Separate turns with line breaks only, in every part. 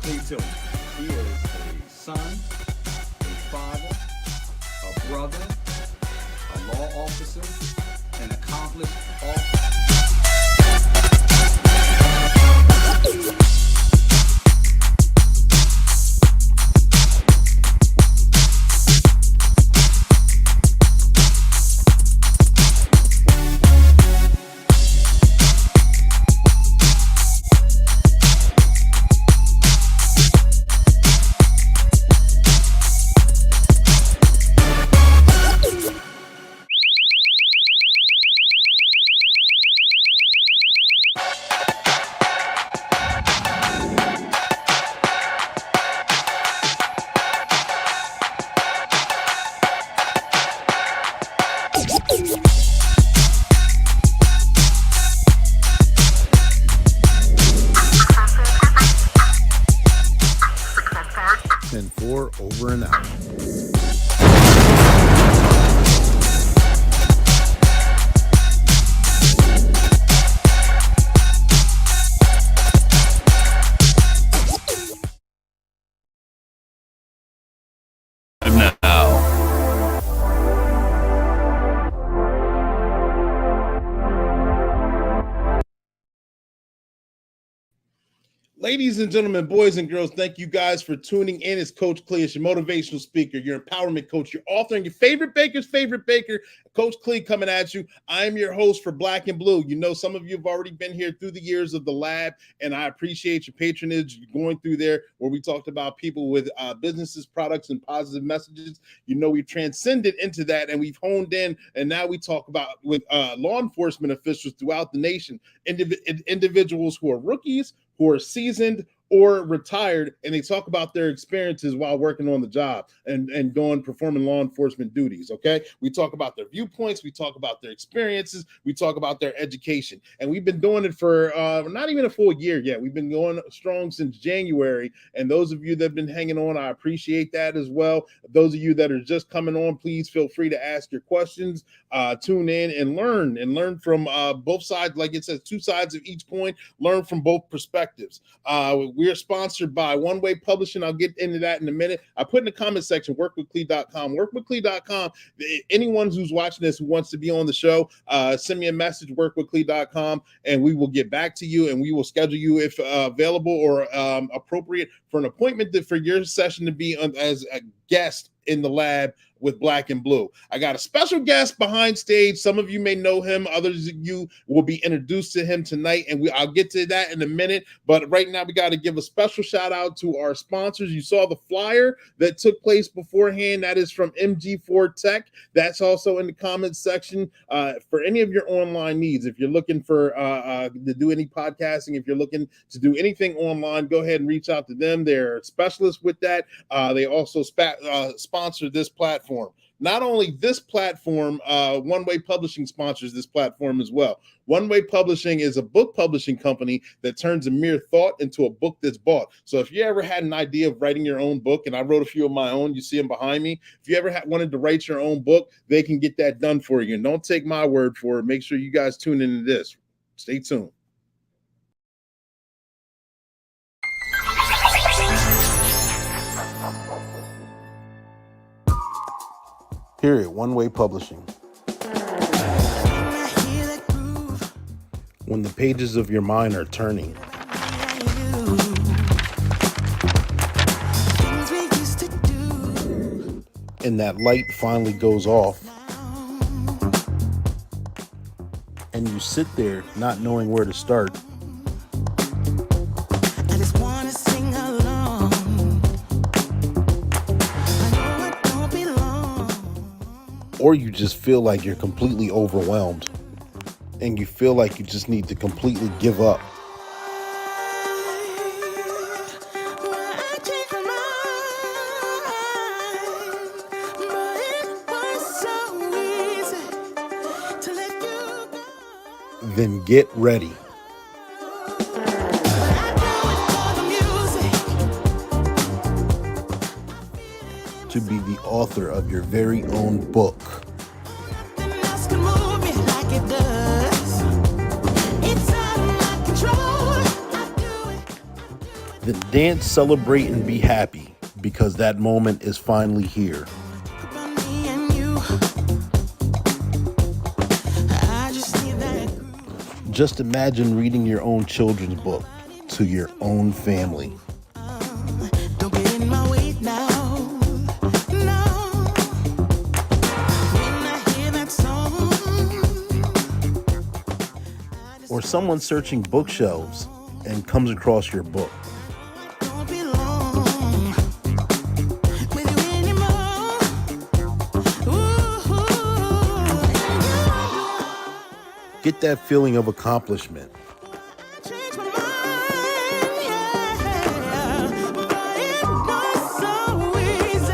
Stay tuned. He is a son, a father, a brother, a law officer, an accomplished author.
And 4 over and out.
Now.
Ladies and gentlemen, boys and girls, thank you guys for tuning in. It's Coach Clee, your motivational speaker, your empowerment coach, your author, and your favorite baker's favorite baker, Coach Clee, coming at you. I am your host for Black and Blue. You know, some of you have already been here through the years of the lab, and I appreciate your patronage going through there where we talked about people with businesses, products, and positive messages. You know, we transcended into that, and we've honed in, and now we talk about with law enforcement officials throughout the nation, individuals who are rookies, who are seasoned or retired, and they talk about their experiences while working on the job and performing law enforcement duties. Okay, we talk about their viewpoints, we talk about their experiences, we talk about their education, and we've been doing it for not even a full year yet. We've been going strong since January, and those of you that have been hanging on, I appreciate that as well. Those of you that are just coming on, please feel free to ask your questions, tune in and learn from both sides. Like it says, two sides of each coin. Learn from both perspectives. We are sponsored by One Way Publishing. I'll get into that in a minute. I put in the comment section, workwithclee.com. Workwithclee.com. Anyone who's watching this who wants to be on the show, send me a message, workwithclee.com, and we will get back to you, and we will schedule you if available or appropriate for an appointment for your session to be as a guest in the lab with Black and Blue. I got a special guest behind stage. Some of you may know him. Others of you will be introduced to him tonight, and I'll get to that in a minute. But right now, we got to give a special shout out to our sponsors. You saw the flyer that took place beforehand. That is from MG4 Tech. That's also in the comments section for any of your online needs. If you're looking for to do any podcasting, if you're looking to do anything online, go ahead and reach out to them. They're specialists with that. They also sponsor this platform. Not only this platform, One Way Publishing sponsors this platform as well. One Way Publishing is a book publishing company that turns a mere thought into a book that's bought. So if you ever had an idea of writing your own book, and I wrote a few of my own, you see them behind me. If you ever wanted to write your own book, they can get that done for you. And don't take my word for it. Make sure you guys tune into this. Stay tuned. Here at One Way Publishing. When the pages of your mind are turning, and that light finally goes off, and you sit there not knowing where to start, or you just feel like you're completely overwhelmed and you feel like you just need to completely give up. Then get ready to be the author of your very own book. Then dance, celebrate, and be happy because that moment is finally here. Just imagine reading your own children's book to your own family.
Don't get in my way now. No. When I hear that song.
Or someone searching bookshelves and comes across your book.
Don't belong with you anymore. Ooh,
Get that feeling of accomplishment.
change my mind, yeah. But it's not so easy.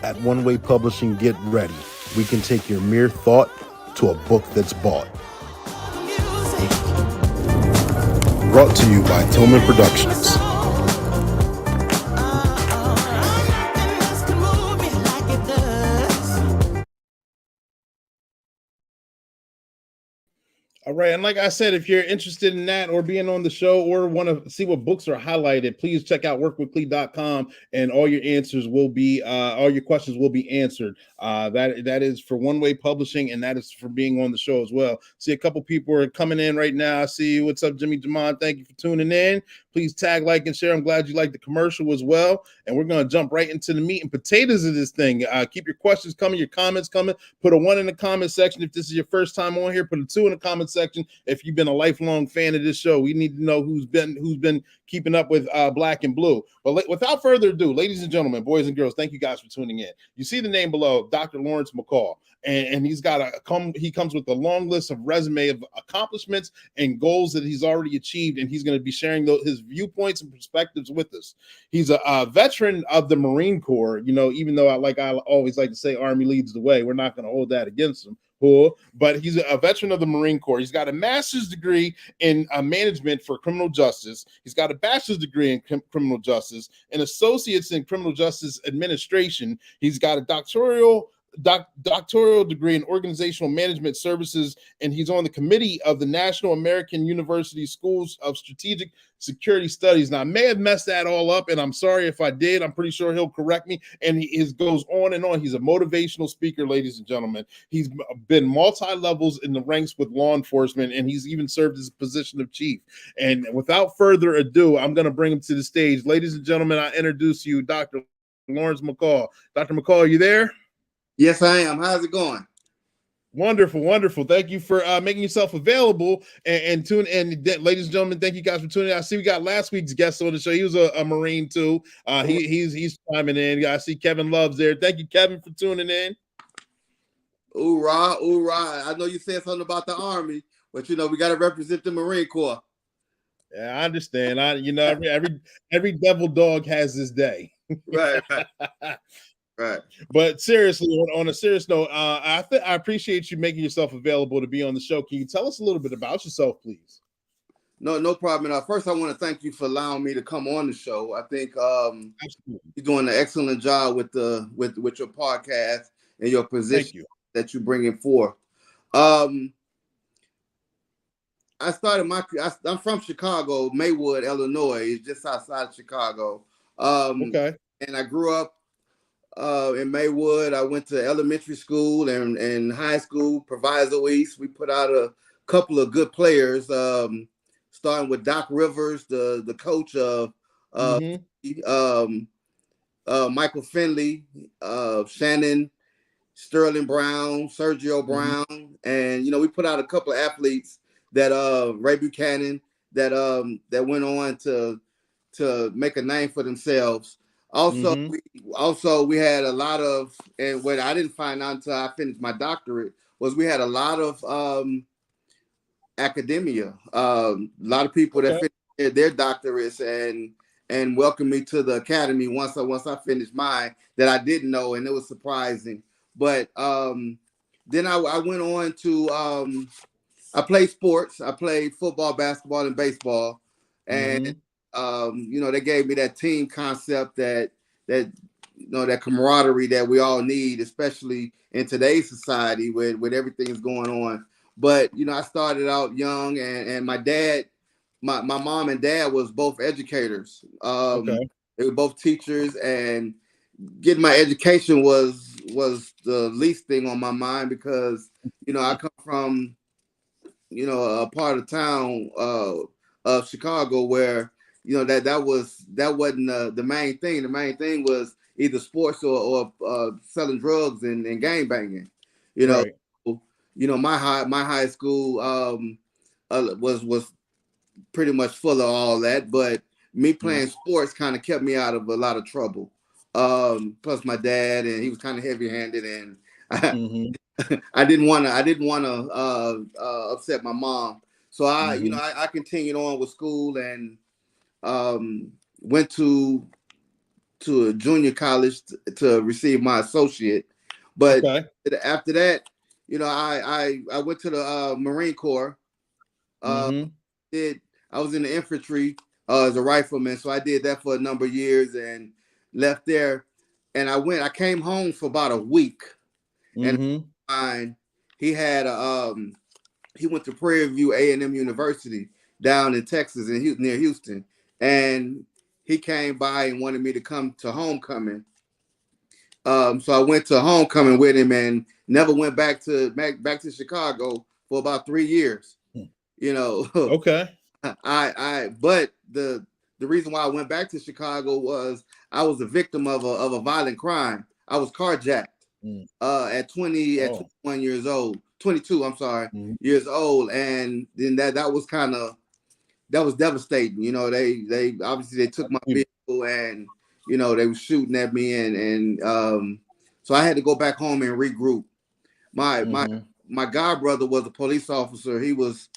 At One Way Publishing, get ready. We can take your mere thought to a book that's bought.
Music.
Brought to you by Tillman Productions.
Nothing else can move me like it does.
All right. And like I said, if you're interested in that or being on the show or want to see what books are highlighted, please check out workwithclee.com and all your answers will be, all your questions will be answered. That is for One Way Publishing, and that is for being on the show as well. See, a couple people are coming in right now. I see you. What's up, Jimmy Jamon? Thank you for tuning in. Please tag, like, and share. I'm glad you like the commercial as well. And we're going to jump right into the meat and potatoes of this thing. Keep your questions coming, your comments coming. Put a 1 in the comment section if this is your first time on here. Put a 2 in the comment section if you've been a lifelong fan of this show. We need to know who's been keeping up with Black and Blue. But without further ado, ladies and gentlemen, boys and girls, thank you guys for tuning in. You see the name below, Dr. Lawrence McCall. And he comes with a long list of resume of accomplishments and goals that he's already achieved, and he's going to be sharing his viewpoints and perspectives with us. He's a veteran of the Marine Corps, even though I always like to say Army leads the way. We're not going to hold that against him. But he's a veteran of the Marine Corps. He's got a master's degree in management for criminal justice. He's got a bachelor's degree in criminal justice, an associate's in criminal justice administration. He's got a doctoral degree in organizational management services, and he's on the committee of the National American University Schools of Strategic Security Studies. Now, I may have messed that all up, and I'm sorry if I did. I'm pretty sure he'll correct me. And he goes on and on. He's a motivational speaker, ladies and gentlemen. He's been multi-levels in the ranks with law enforcement, and he's even served as a position of chief. And without further ado, I'm going to bring him to the stage. Ladies and gentlemen, I introduce you, Dr. Lawrence McCall. Dr. McCall, are you there?
Yes, I am. How's it going?
Wonderful, wonderful. Thank you for making yourself available and tune. And ladies and gentlemen, thank you guys for tuning in. I see we got last week's guest on the show. He was a Marine too. He's chiming in. I see Kevin Love's there. Thank you, Kevin, for tuning in.
Hoorah, hoorah. I know you said something about the Army, but we got to represent the Marine Corps.
Yeah, I understand. Every devil dog has his day.
Right. Right.
But seriously, on a serious note, I appreciate you making yourself available to be on the show. Can you tell us a little bit about yourself, please?
No problem. First, I want to thank you for allowing me to come on the show. I think you're doing an excellent job with your podcast and your position that you're bringing forth. I'm from Chicago, Maywood, Illinois, just outside of Chicago.
Okay.
And I grew up in Maywood. I went to elementary school and high school, Proviso East. We put out a couple of good players, starting with Doc Rivers, the coach of Michael Finley, Shannon, Sterling Brown, Sergio Brown. And, we put out a couple of athletes that Ray Buchanan that went on to make a name for themselves. Also, we had a lot of, and what I didn't find out until I finished my doctorate was we had a lot of academia, a lot of people that finished their doctorates and welcomed me to the academy once I finished mine that I didn't know, and it was surprising. But then I went on to I played sports. I played football, basketball, and baseball, and they gave me that team concept that camaraderie that we all need, especially in today's society with everything that's going on. But I started out young, and my dad my mom and dad was both educators.
Okay.
They were both teachers, and getting my education was the least thing on my mind because I come from a part of town of Chicago where that wasn't the main thing. The main thing was either sports or selling drugs and gang banging. You know,
Right.
my high school was pretty much full of all that, but me playing sports kind of kept me out of a lot of trouble. Plus my dad, and he was kind of heavy handed, and
Mm-hmm.
I didn't want to upset my mom. So
Mm-hmm.
I continued on with school and went to a junior college to receive my associate. But
Okay.
after that, I went to the Marine Corps. Uh,
Mm-hmm.
did I was in the infantry as a rifleman, so I did that for a number of years and left there. And I came home for about a week, and
Mm-hmm.
mine, he had he went to Prairie View A&M University down in Texas near Houston, and he came by and wanted me to come to homecoming. So I went to homecoming with him and never went back to Chicago for about 3 years. You know,
Okay.
but the reason why I went back to Chicago was I was a victim of a violent crime. I was carjacked
Mm.
at 20 at
Oh.
21 years old, 22, I'm sorry,
Mm-hmm.
years old, and then that was kind of that was devastating. They obviously they took my vehicle and they were shooting at me and so I had to go back home and regroup. My my
Mm-hmm.
my god brother was a police officer. He was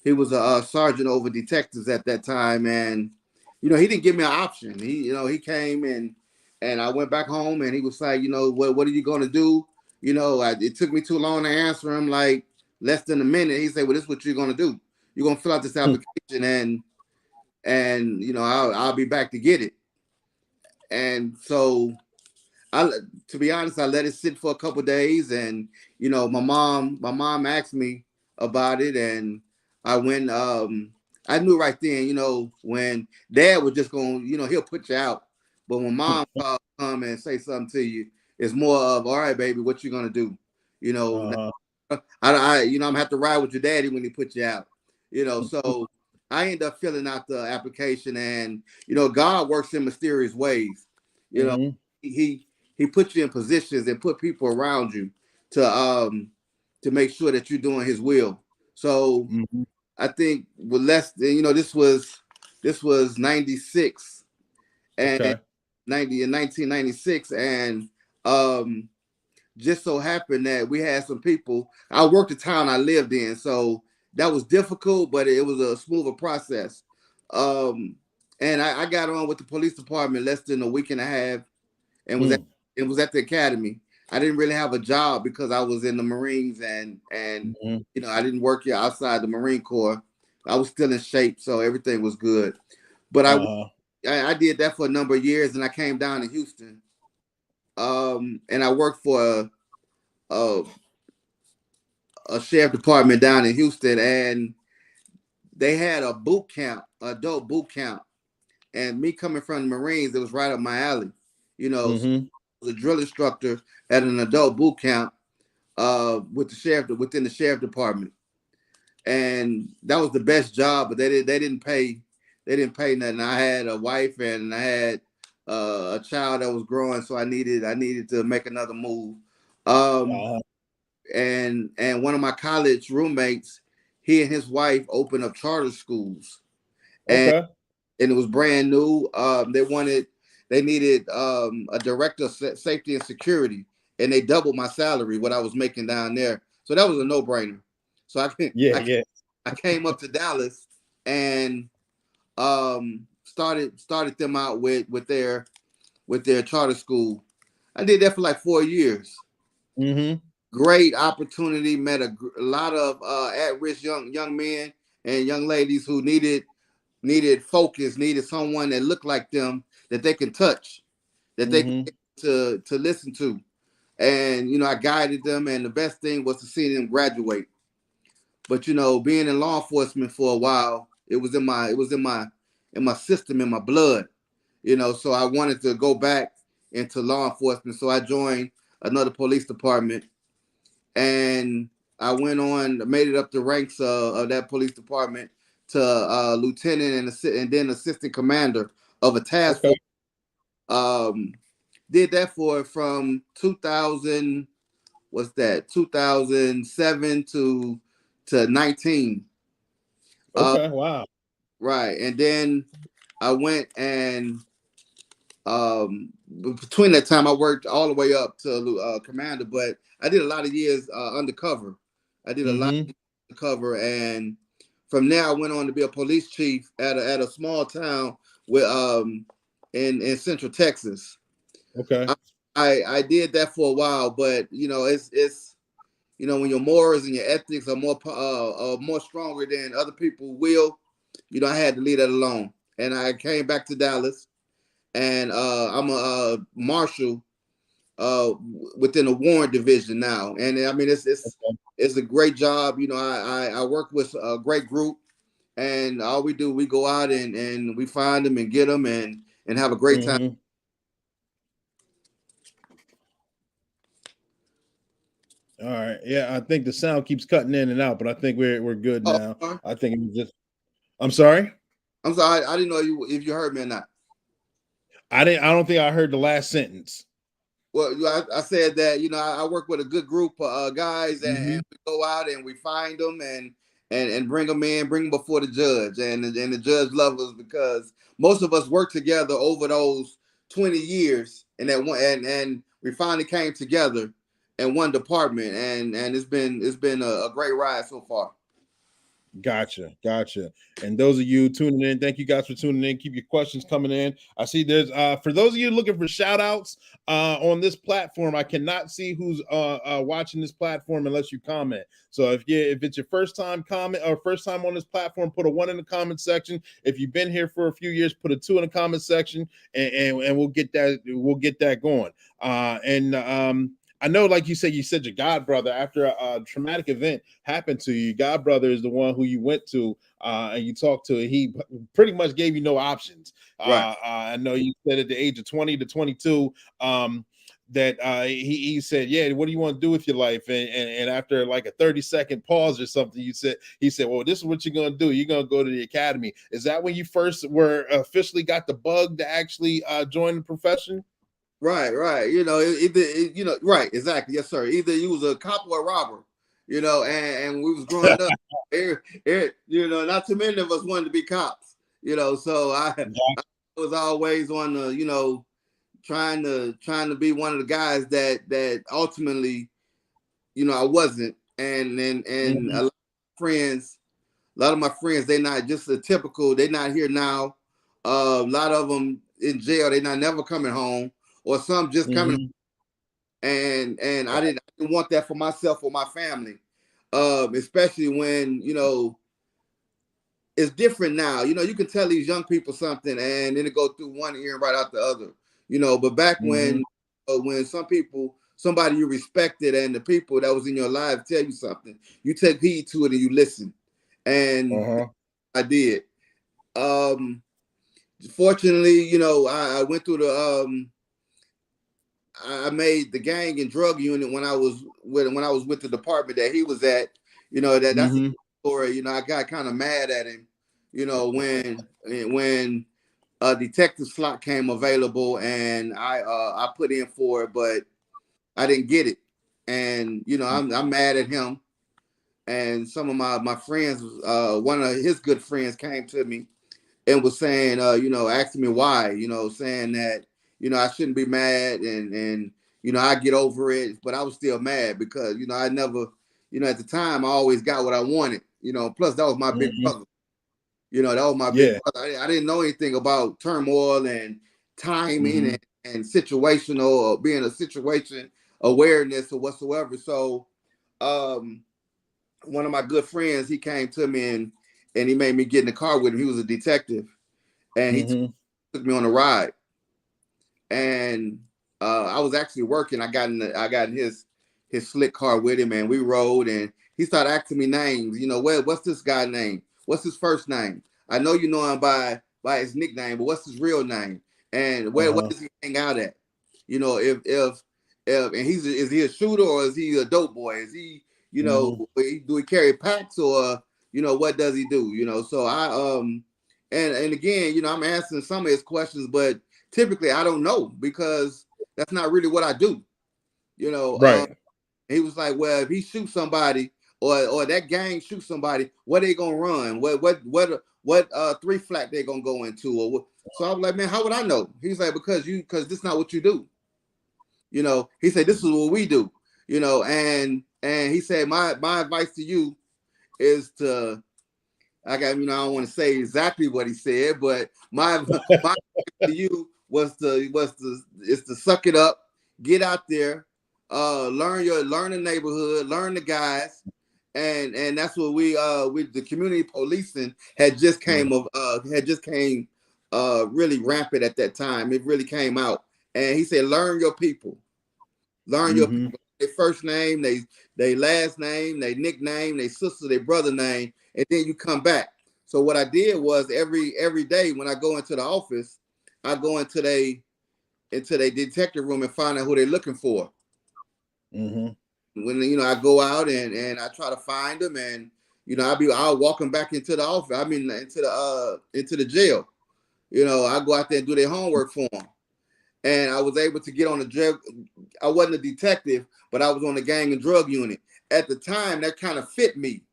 a sergeant over detectives at that time, and he didn't give me an option. He came and I went back home, and he was like, what are you going to do? It took me too long to answer him, like less than a minute. He said, well, this is what you're going to do. You're going to fill out this application, and I'll be back to get it. And so to be honest, I let it sit for a couple of days, and my mom asked me about it, and I went. I knew right then, when Dad was just going, he'll put you out, but when Mom come and say something to you, it's more of, all right, baby, what you gonna do? You know,
Uh-huh.
I'm gonna have to ride with your daddy when he puts you out. So I end up filling out the application, and God works in mysterious ways. You know,
Mm-hmm.
he puts you in positions and put people around you to make sure that you're doing His will. So
Mm-hmm.
I think with less than this was 96 and
Okay.
90 in 1996, and um just so happened that we had some people. I worked the town I lived in, so that was difficult, but it was a smoother process. Um, and I got on with the police department less than a week and a half, and
Mm.
it was at the academy. I didn't really have a job because I was in the Marines, and
Mm-hmm.
I didn't work here outside the Marine Corps. I was still in shape, so everything was good. But
Uh-huh.
I did that for a number of years, and I came down to Houston, and I worked for a, a sheriff department down in Houston, and they had a boot camp, adult boot camp. And me coming from the Marines, it was right up my alley. So
Mm-hmm.
I was a drill instructor at an adult boot camp within the sheriff department, and that was the best job. But they didn't pay nothing. I had a wife and I had a child that was growing, so I needed to make another move. Um,
Uh-huh.
and one of my college roommates, he and his wife opened up charter schools, and
Okay.
it was brand new. They needed a director of safety and security, and they doubled my salary what I was making down there. So that was a no brainer. So
Yeah, yeah.
I came up to Dallas and started them out with their charter school. I did that for like 4 years.
Mm-hmm.
Great opportunity. Met a lot of at-risk young men and young ladies who needed focus, needed someone that looked like them that they can touch, that they can
Mm-hmm.
to listen to. And I guided them, and the best thing was to see them graduate. But being in law enforcement for a while, It was in my system, in my blood. So I wanted to go back into law enforcement. So I joined another police department, and I made it up the ranks of that police department to lieutenant and then assistant commander of a task force. Did that from 2000, what's that? 2007 to 19.
Okay, wow.
Right, and then I went and between that time I worked all the way up to commander, but I did a lot of years undercover. I did a lot of undercover, and from there I went on to be a police chief at a small town with in Central Texas.
Okay.
I did that for a while, but it's when your morals and your ethics are more stronger than other people will, I had to leave that alone, and I came back to Dallas, and I'm a marshal within the warrant division now, and I mean it's a great job. I work with a great group, and all we do, we go out and we find them and get them and have a great time.
All right. Yeah, I think the sound keeps cutting in and out, but I think we're good now. I think it was just. I'm sorry.
I'm sorry. I didn't know if you heard me or not.
I don't think I heard the last sentence.
Well, I said that I work with a good group of guys, and we go out and we find them and bring them in, bring them before the judge, and the judge loves us because most of us worked together over those 20 years, and and we finally came together in one department, and it's been a great ride so far.
Gotcha. And those of you tuning in, thank you guys for tuning in. Keep your questions coming in. I see there's for those of you looking for shout outs on this platform, I cannot see who's watching this platform unless you comment. So if it's your first time comment or first time on this platform, put a 1 in the comment section. If you've been here for a few years, put a 2 in the comment section, and we'll get that going. I know, like you said your god brother, after a traumatic event happened to you, your god brother is the one who you went to and you talked to. He pretty much gave you no options.
Right.
I know you said at the age of 20 to 22 that he said, yeah, what do you want to do with your life? And after like a 30-second pause or something, he said, well, this is what you're going to do. You're going to go to the academy. Is that when you first were officially got the bug to actually join the profession?
Right. Right, exactly. Yes, sir. Either you was a cop or a robber, and we was growing up. Not too many of us wanted to be cops, so I was always on the, trying to be one of the guys that ultimately, I wasn't. And a lot of my friends, they're not just a typical, they're not here now. A lot of them in jail, they're not never coming home. Or some just coming, and I didn't want that for myself or my family, especially when it's different now. You can tell these young people something, and then it go through one ear and right out the other. But back when somebody you respected and the people that was in your life tell you something, you take heed to it and you listen, and I did. Fortunately, I went through the I made the gang and drug unit when I was with the department that he was at. That's the story. I got kind of mad at him. When a detective slot came available, and I put in for it, but I didn't get it. And I'm mad at him. And some of my friends, one of his good friends, came to me and was saying, asking me why, saying that. I shouldn't be mad, and I get over it, but I was still mad because I never, at the time I always got what I wanted. Plus that was my big brother. That was my big brother. I didn't know anything about turmoil and timing and situational or being a situation awareness or whatsoever. So, one of my good friends, he came to me and he made me get in the car with him. He was a detective, and he took me on a ride. And I was actually working. I got in his slick car with him, and we rode. And he started asking me names. What's this guy's name? What's his first name? I know you know him by his nickname, but what's his real name? And where what does he hang out at? You know, if and is he a shooter or is he a dope boy? Is he, you know, do he carry packs or, you know, what does he do? You know, so and again, you know, I'm answering some of his questions, but typically I don't know because that's not really what I do. You know,
Right.
he was like, well, if he shoots somebody or that gang shoots somebody, where they gonna run? What three flat they gonna go into? Or what? So I was like, man, how would I know? He's like, because this is not what you do. You know, he said, this is what we do. You know, and he said, my advice to you is to, I don't want to say exactly what he said, but my advice to you is to suck it up, get out there, learn the neighborhood, learn the guys, and that's what we with the community policing had just came really rampant at that time. It really came out, and he said, learn your people. Learn your people, their first name, they last name, their nickname, their sister, their brother name, and then you come back. So what I did was every day when I go into the office, I go into their detective room and find out who they're looking for. When you know I go out and I try to find them, and you know I'll walk them back into the office. I mean into the jail. You know, I go out there and do their homework for them. And I was able to get on the drug. I wasn't a detective, but I was on the gang and drug unit. At the time, that kind of fit me.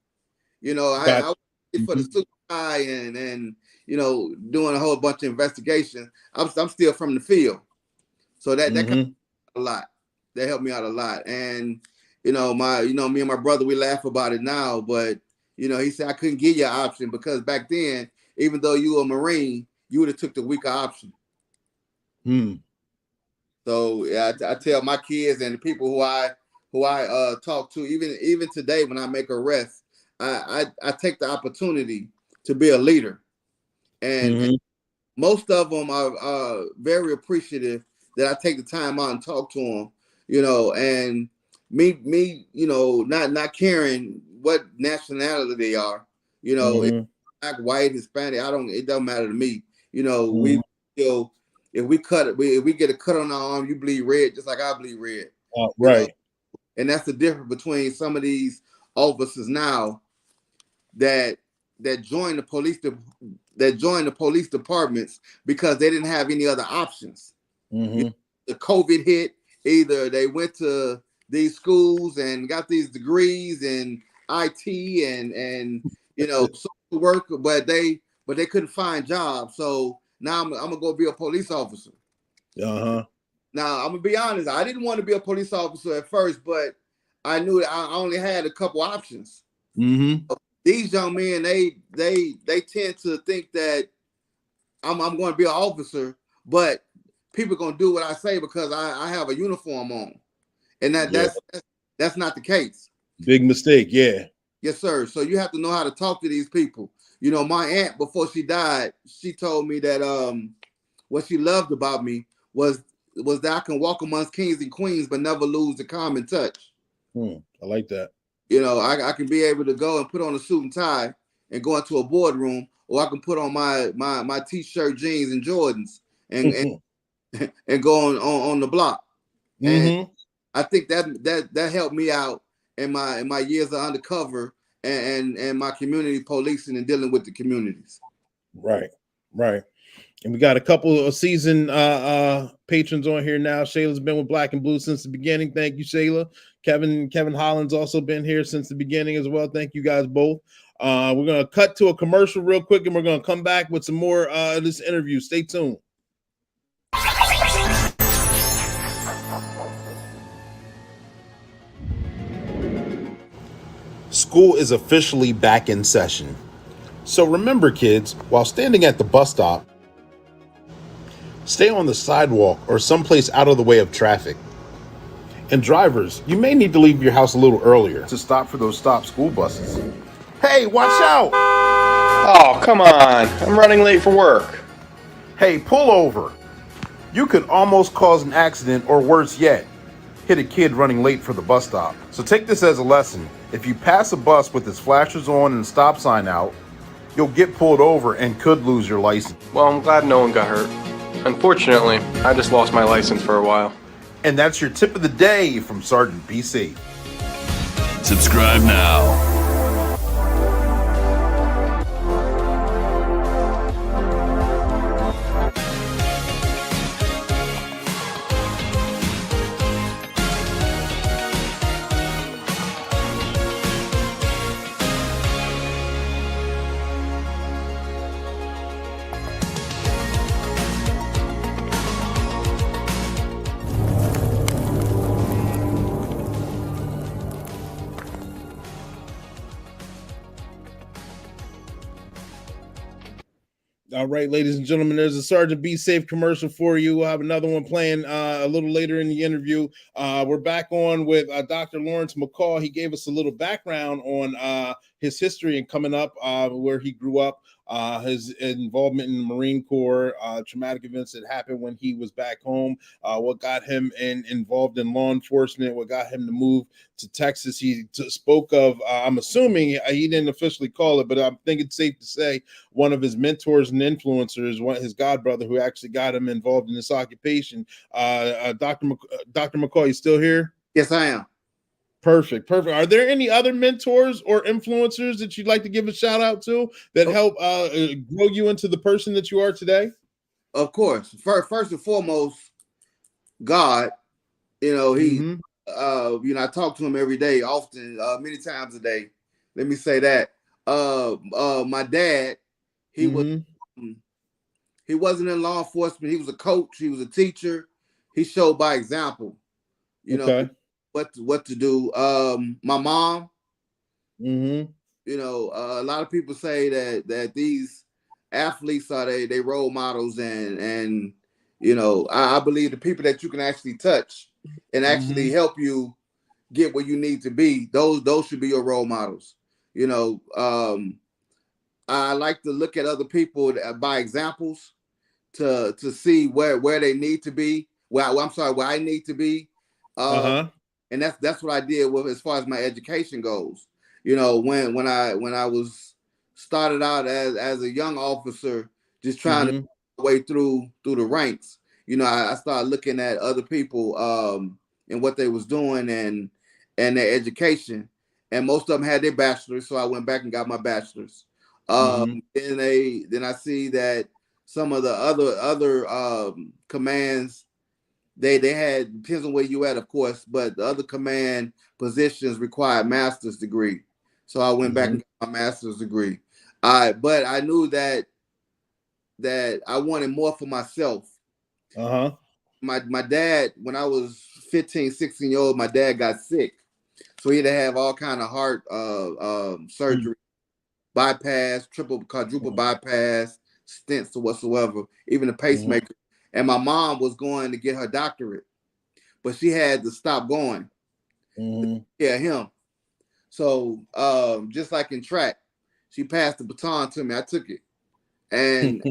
You know, I was for the super high and you know, doing a whole bunch of investigations. I'm still from the field. So that kind of helped a lot. That helped me out a lot. And you know, me and my brother, we laugh about it now, but you know, he said I couldn't give you an option because back then, even though you were a Marine, you would have took the weaker option. So yeah, I tell my kids and the people who I talk to, even today when I make arrests, I take the opportunity to be a leader, and most of them are very appreciative that I take the time out and talk to them, you know, and me, you know, not caring what nationality they are, you know, black, white, Hispanic, it doesn't matter to me, you know, we still. If we get a cut on our arm, you bleed red just like I bleed red.
Right.
Know? And that's the difference between some of these officers now that join the police departments because they didn't have any other options. You know, the COVID hit, either they went to these schools and got these degrees in IT and you know social work, but they couldn't find jobs. So now I'm gonna go be a police officer. Now I'm gonna be honest. I didn't want to be a police officer at first, but I knew I only had a couple options. These young men, they tend to think that I'm going to be an officer, but people are gonna do what I say because I have a uniform on, and that's not the case.
Big mistake. Yeah.
Yes, sir. So you have to know how to talk to these people. You know, my aunt, before she died, she told me that what she loved about me was that I can walk amongst kings and queens, but never lose the common touch.
I like that.
You know, I can be able to go and put on a suit and tie and go into a boardroom, or I can put on my t-shirt, jeans, and Jordans and and go on the block. And I think that helped me out in my years of undercover and my community policing and dealing with the communities.
Right. And we got a couple of seasoned patrons on here now. Shayla's been with Black and Blue since the beginning. Thank you, Shayla. Kevin Holland's also been here since the beginning as well. Thank you guys both. We're going to cut to a commercial real quick, and we're going to come back with some more of this interview. Stay tuned. School is officially back in session. So remember, kids, while standing at the bus stop, stay on the sidewalk or someplace out of the way of traffic. And drivers, you may need to leave your house a little earlier to stop for those stop school buses. Hey, watch out!
Oh, come on. I'm running late for work.
Hey, pull over. You could almost cause an accident, or worse yet, hit a kid running late for the bus stop. So take this as a lesson. If you pass a bus with its flashers on and stop sign out, you'll get pulled over and could lose your license.
Well, I'm glad no one got hurt. Unfortunately, I just lost my license for a while.
And that's your tip of the day from Sergeant BC.
Subscribe now.
All right, ladies and gentlemen, there's a Sergeant Be Safe commercial for you. We'll have another one playing a little later in the interview. We're back on with Dr. Lawrence McCall. He gave us a little background on his history and coming up, where he grew up, his involvement in the Marine Corps, traumatic events that happened when he was back home, what got him involved in law enforcement, what got him to move to Texas. He spoke of, I'm assuming he didn't officially call it, but I think it's safe to say one of his mentors and influencers, his godbrother, who actually got him involved in this occupation. Dr. McCall, you still here?
Yes, I am.
Perfect. Are there any other mentors or influencers that you'd like to give a shout out to that help grow you into the person that you are today?
Of course. First and foremost, God. He, I talk to him every day, often, many times a day. Let me say that. My dad, he wasn't in law enforcement. He was a coach. He was a teacher. He showed by example. What to do. My mom, a lot of people say that these athletes are they role models, and I believe the people that you can actually touch and actually help you get where you need to be, those should be your role models. I like to look at other people by examples to see where they need to be. Where I need to be. And that's what I did with as far as my education goes. When I was started out as a young officer, just trying to way through the ranks, I started looking at other people and what they was doing and their education, and most of them had their bachelors, so I went back and got my bachelor's. Then I see that some of the other commands, they had, depends on where you at, of course, but the other command positions required master's degree. So I went back and got my master's degree. But I knew that I wanted more for myself. My dad, when I was 15, 16 years old, my dad got sick. So he had to have all kind of heart surgery, bypass, triple, quadruple bypass, stents or whatsoever, even a pacemaker. And my mom was going to get her doctorate, but she had to stop going. Him. So just like in track, she passed the baton to me. I took it. And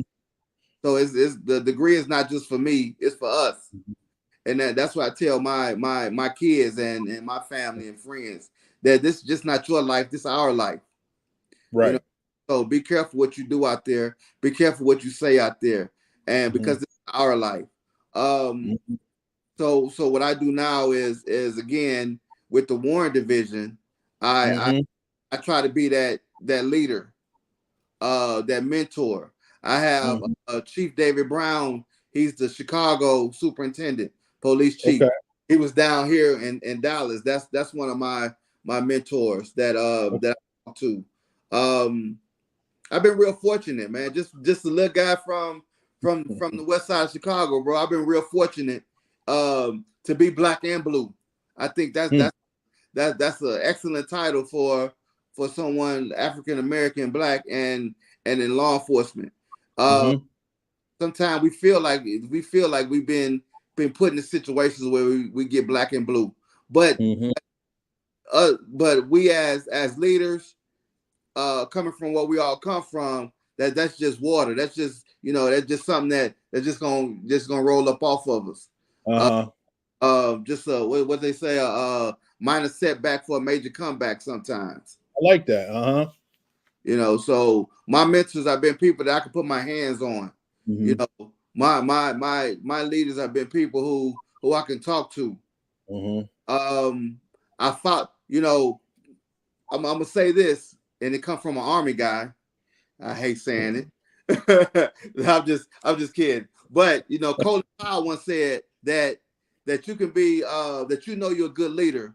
so it's the degree is not just for me, it's for us. And that's what I tell my kids and my family and friends, that this is just not your life, this is our life.
Right.
So be careful what you do out there. Be careful what you say out there. And because this is our life. So what I do now is again with the Warren Division, I try to be that leader, that mentor. I have Chief David Brown. He's the Chicago superintendent, police chief. Okay. He was down here in Dallas. That's one of my mentors that I talk to. I've been real fortunate, man. Just a little guy from the west side of Chicago, bro. I've been real fortunate to be black and blue. I think that's an excellent title for someone African American, black, and in law enforcement. Sometimes we feel like we've been put in situations where we get black and blue, but we as leaders, coming from where we all come from, that's just water. That's just that's just something that's just gonna roll up off of us. Just what they say, minor setback for a major comeback sometimes.
I like that.
So my mentors have been people that I can put my hands on.
Mm-hmm.
My leaders have been people who I can talk to.
Mm-hmm.
I thought, I'm gonna say this, and it comes from an Army guy. I hate saying it. I'm just kidding. But Colin Powell once said that you can be that you're a good leader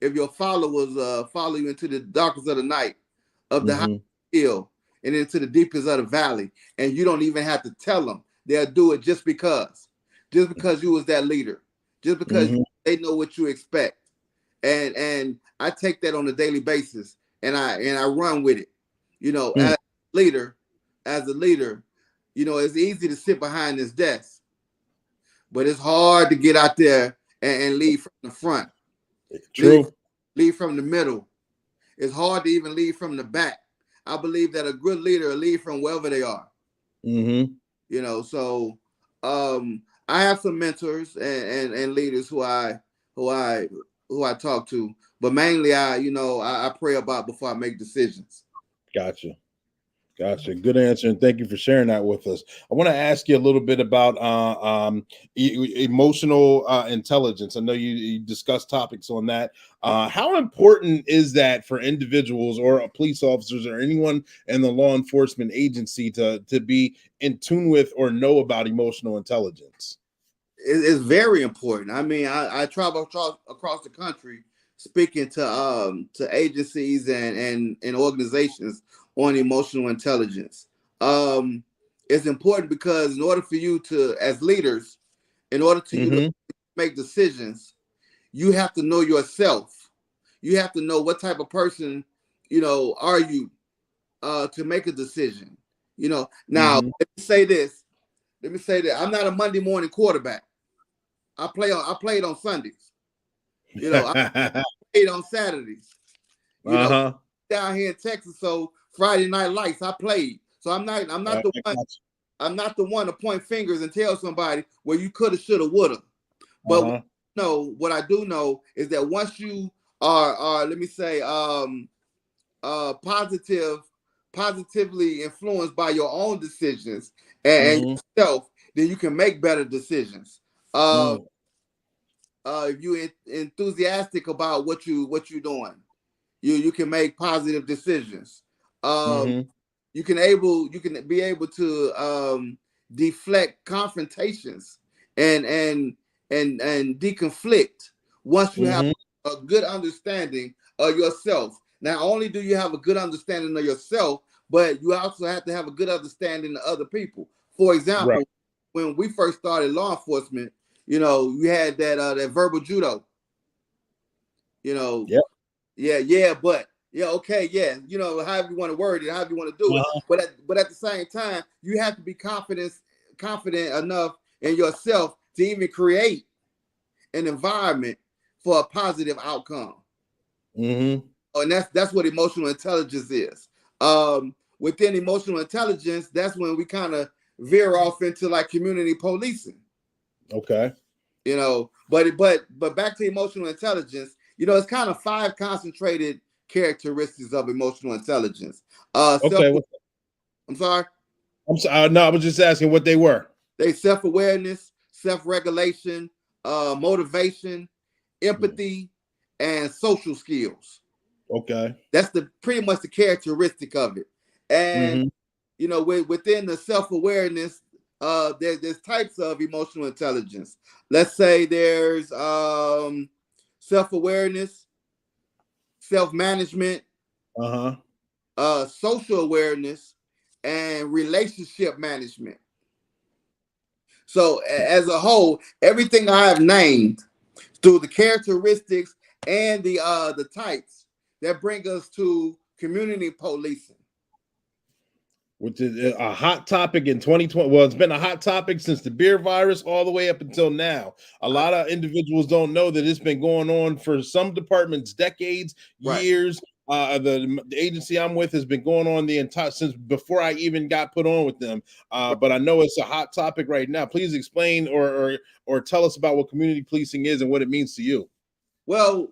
if your followers follow you into the darkest of the night, of the high hill, and into the deepest of the valley, and you don't even have to tell them. They'll do it just because you was that leader, just because they know what you expect, and I take that on a daily basis, and I run with it. As a leader, it's easy to sit behind this desk, but it's hard to get out there and lead from the front.
True.
Lead from the middle. It's hard to even lead from the back. I believe that a good leader will lead from wherever they are. So I have some mentors and leaders who I talk to, but mainly I pray about before I make decisions.
Gotcha. Good answer, and thank you for sharing that with us. I want to ask you a little bit about emotional intelligence. I know you discussed topics on that. How important is that for individuals or police officers or anyone in the law enforcement agency to be in tune with or know about emotional intelligence?
It's very important. I mean, I travel across the country speaking to agencies and organizations on emotional intelligence. It's important because in order for you to, as leaders, you to make decisions, you have to know yourself. You have to know what type of person, are you to make a decision. Now let me say this. I'm not a Monday morning quarterback. I played on Sundays. I played on Saturdays. Down here in Texas, so Friday Night Lights, I played. So I'm not the one to point fingers and tell somebody, well, you coulda, shoulda, woulda. But what I do know is that once you are let me say positively influenced by your own decisions and yourself, then you can make better decisions. If you enthusiastic about what you're doing, you can make positive decisions. You can be able to deflect confrontations and deconflict once you have a good understanding of yourself. Not only do you have a good understanding of yourself, but you also have to have a good understanding of other people. For example, when we first started law enforcement, we had that verbal judo. But okay, however you want to word it, however you want to do it. But at the same time, you have to be confident enough in yourself to even create an environment for a positive outcome. And that's what emotional intelligence is. Within emotional intelligence, that's when we kind of veer off into like community policing.
Okay.
But back to emotional intelligence, it's kind of 5 concentrated characteristics of emotional intelligence.
Okay.
I'm sorry.
I'm sorry. No, I was just asking what they were.
They self-awareness, self-regulation, motivation, empathy, and social skills.
Okay.
That's pretty much the characteristic of it. And within the self-awareness, there's types of emotional intelligence. Let's say there's self-awareness, self-management, social awareness, and relationship management. So as a whole, everything I have named through the characteristics and the types that bring us to community policing,
which is a hot topic in 2020. Well, it's been a hot topic since the beer virus all the way up until now. A lot of individuals don't know that it's been going on for some departments, decades, years. The agency I'm with has been going on the entire since before I even got put on with them. But I know it's a hot topic right now. Please explain or tell us about what community policing is and what it means to you.
Well,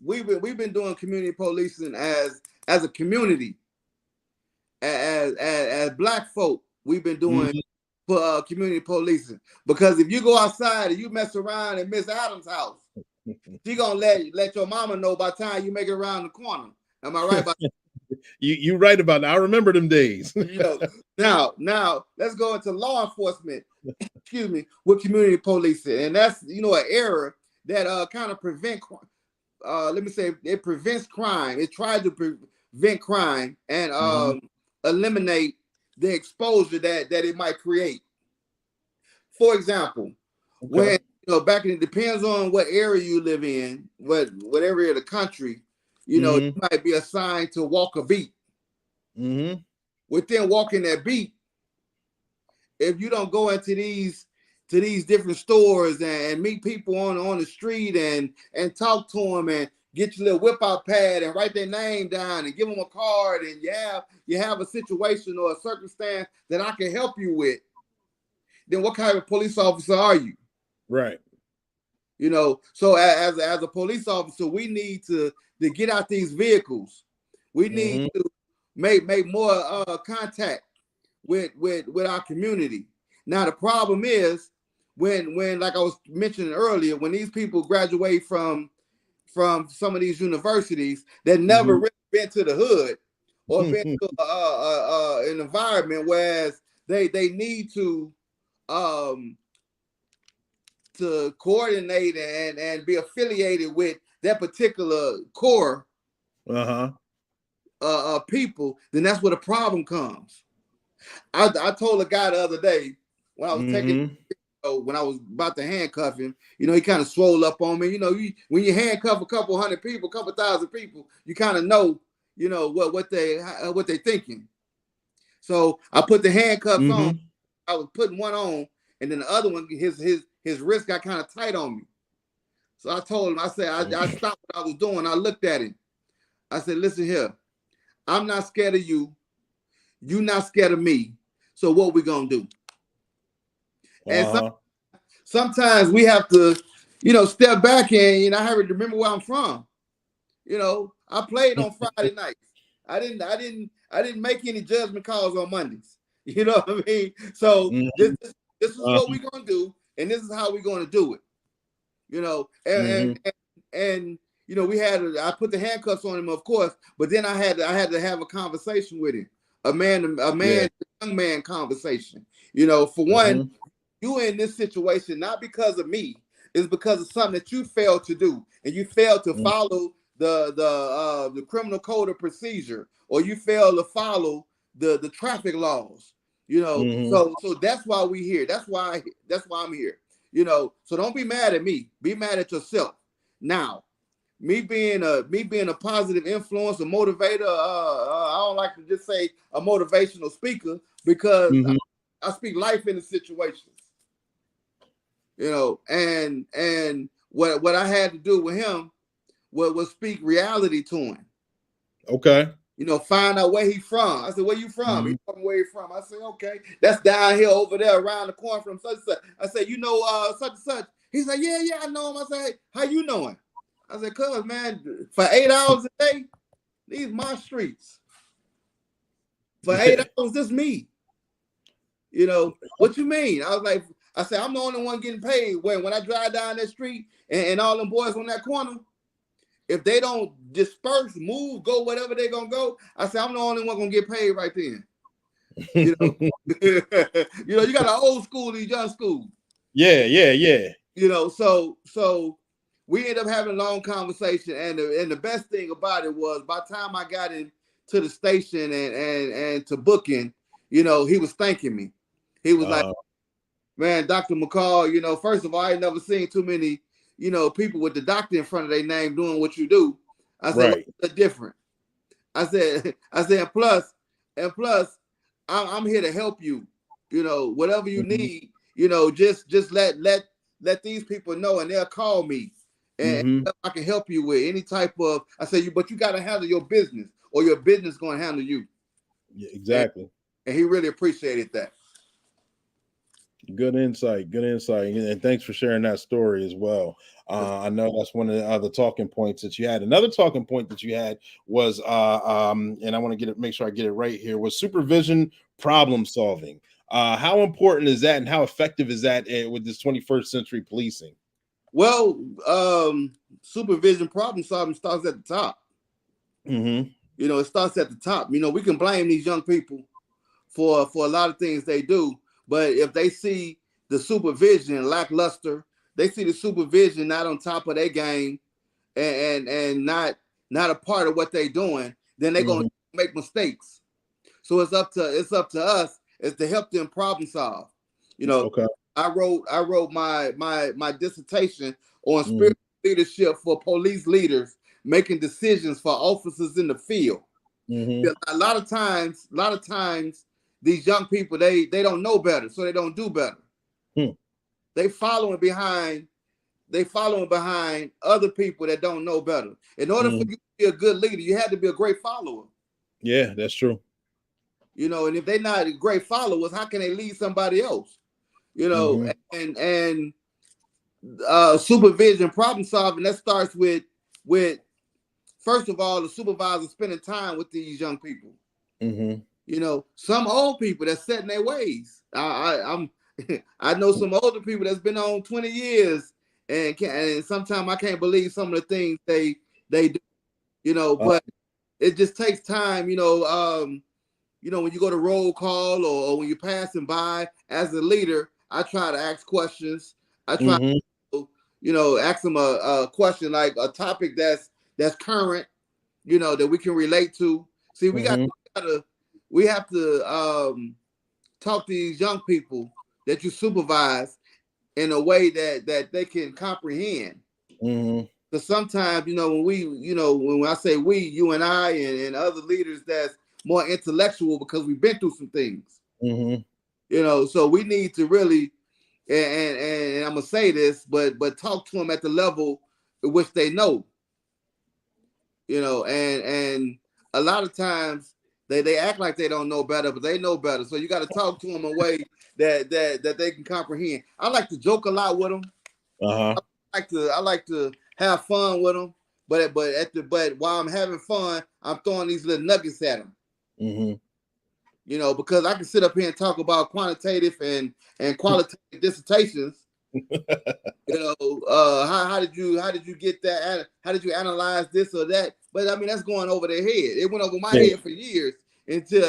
we've been doing community policing as a community as black folk, we've been doing for community policing. Because if you go outside and you mess around in Miss Adams' house, she gonna let your mama know by the time you make it around the corner. Am I right about that?
You right about that. I remember them days.
Now let's go into law enforcement, excuse me, with community policing. And that's an era that kind of let me say it prevents crime. It tries to prevent crime and eliminate the exposure that it might create. For example, when back in, it depends on what area you live in, what area of the country, you might be assigned to walk a beat. Within walking that beat, if you don't go into these different stores and meet people on the street and talk to them and get your little whip out pad and write their name down and give them a card, and you have a situation or a circumstance that I can help you with, then what kind of police officer are you?
Right.
So as a police officer, we need to get out these vehicles. We need to make more contact with our community. Now the problem is when like I was mentioning earlier, when these people graduate from some of these universities that never really been to the hood or been to an environment whereas they need to coordinate and be affiliated with that particular core people, then that's where the problem comes. I told a guy the other day when I was when I was about to handcuff him, he kind of swole up on me. When you handcuff a couple hundred people, couple thousand people, you kind of know, what they thinking. So I put the handcuffs on. I was putting one on, and then the other one, his wrist got kind of tight on me. So I told him, I said, I stopped what I was doing. I looked at him. I said, listen here, I'm not scared of you. You're not scared of me. So what we gonna do? And sometimes we have to, step back and I have to remember where I'm from. I played on Friday nights. I didn't make any judgment calls on Mondays. You know what I mean? So this is what we're gonna do, and this is how we're gonna do it. And I put the handcuffs on him, of course, but then I had to have a conversation with him, young man conversation. For one, you in this situation not because of me, it's because of something that you failed to do, and you failed to follow the criminal code of procedure, or you failed to follow the traffic laws. So that's why we here. That's why I'm here. So don't be mad at me. Be mad at yourself. Now, me being a positive influence, a motivator. I don't like to just say a motivational speaker because I speak life into situations. And what I had to do with him was speak reality to him.
Okay.
Find out where he's from. I said, where you from? He told me where he's from. I said, okay, that's down here over there around the corner from such and such. I said, such and such. He's like, yeah, I know him. I said, hey, how you know him? I said, cuz, man, for 8 hours a day, these my streets. For 8 hours, this me. What you mean? I said, I'm the only one getting paid when I drive down that street and all them boys on that corner, if they don't disperse, move, go, whatever they're going to go, I said, I'm the only one going to get paid right then. You got an old school, these young school.
Yeah.
So we ended up having a long conversation, and the best thing about it was by the time I got into the station and to booking, he was thanking me. He was like, man, Dr. McCall, first of all, I ain't never seen too many, people with the doctor in front of their name doing what you do. I said, what's different? I said, plus, I'm here to help you. Whatever you need, just let these people know, and they'll call me, and I can help you with any type of. I said, but you got to handle your business, or your business going to handle you.
Yeah, exactly.
And he really appreciated that.
Good insight, and thanks for sharing that story as well. I know that's one of the other talking points that you had. Another talking point that you had was, and I want to make sure I get it right here, was supervision problem solving. How important is that, and how effective is that with this 21st century policing?
Well, supervision problem solving starts at the top.
Mm-hmm.
You know, it starts at the top. You know, we can blame these young people for a lot of things they do, but if they see the supervision lackluster, they see the supervision not on top of their game, and not a part of what they're doing, then they're gonna make mistakes. So it's up to us is to help them problem solve. You know,
Okay.
I wrote my dissertation on spiritual leadership for police leaders making decisions for officers in the field.
Mm-hmm.
A lot of times, these young people they don't know better, so they don't do better. They following behind other people that don't know better. In order for you to be a good leader, you have to be a great follower.
Yeah, that's true.
You know, and if they're not great followers, how can they lead somebody else? You know, and supervision, problem solving, that starts with first of all, the supervisor spending time with these young people. You know, some old people that's set in their ways. I know some older people that's been on 20 years, and sometimes I can't believe some of the things they do. You know, but it just takes time. You know, when you go to roll call or when you're passing by as a leader, I try to ask questions. I try to, you know, ask them a question like a topic that's current, you know, that we can relate to. See, we have to talk to these young people that you supervise in a way that they can comprehend. Because sometimes, you know, when I say we, you and I and other leaders that's more intellectual because we've been through some things. You know, so we need to really, and I'm gonna say this, but talk to them at the level at which they know. You know, and a lot of times they act like they don't know better, but they know better. So you got to talk to them in a way that they can comprehend. I like to joke a lot with them. I like to have fun with them, but while I'm having fun, I'm throwing these little nuggets at them. You know, because I can sit up here and talk about quantitative and qualitative dissertations. You know, how did you get that? How did you analyze this or that? But I mean, that's going over their head. It went over my head for years until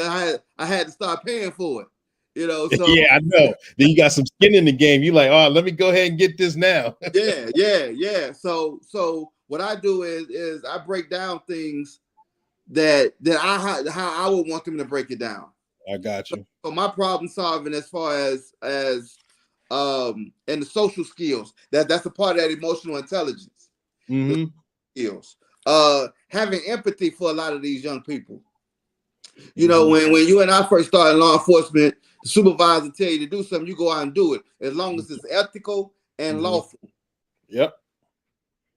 I had to start paying for it. You know, so
yeah, I know. Then you got some skin in the game. You like, oh, let me go ahead and get this now.
yeah. So what I do is I break down things that how I would want them to break it down.
I got you.
So my problem solving as far as and the social skills, that's a part of that emotional intelligence. Skills. Having empathy for a lot of these young people. You know, when you and I first started in law enforcement, the supervisor tell you to do something, you go out and do it, as long as it's ethical and lawful.
Yep.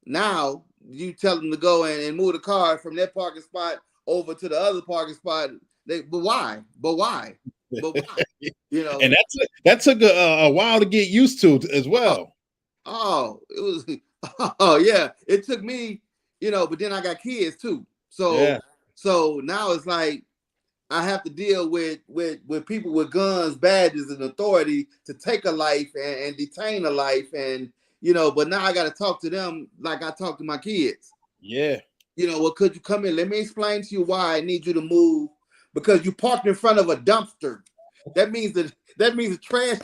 Now you tell them to go and move the car from that parking spot over to the other parking spot. But why? You know,
and that took a while to get used to as well.
It was. Oh yeah, it took me. You know, but then I got kids too. So now it's like I have to deal with people with guns, badges, and authority to take a life and detain a life, and you know. But now I got to talk to them like I talk to my kids.
Yeah.
You know, well, could you come in? Let me explain to you why I need you to move, because you parked in front of a dumpster. That means the trash.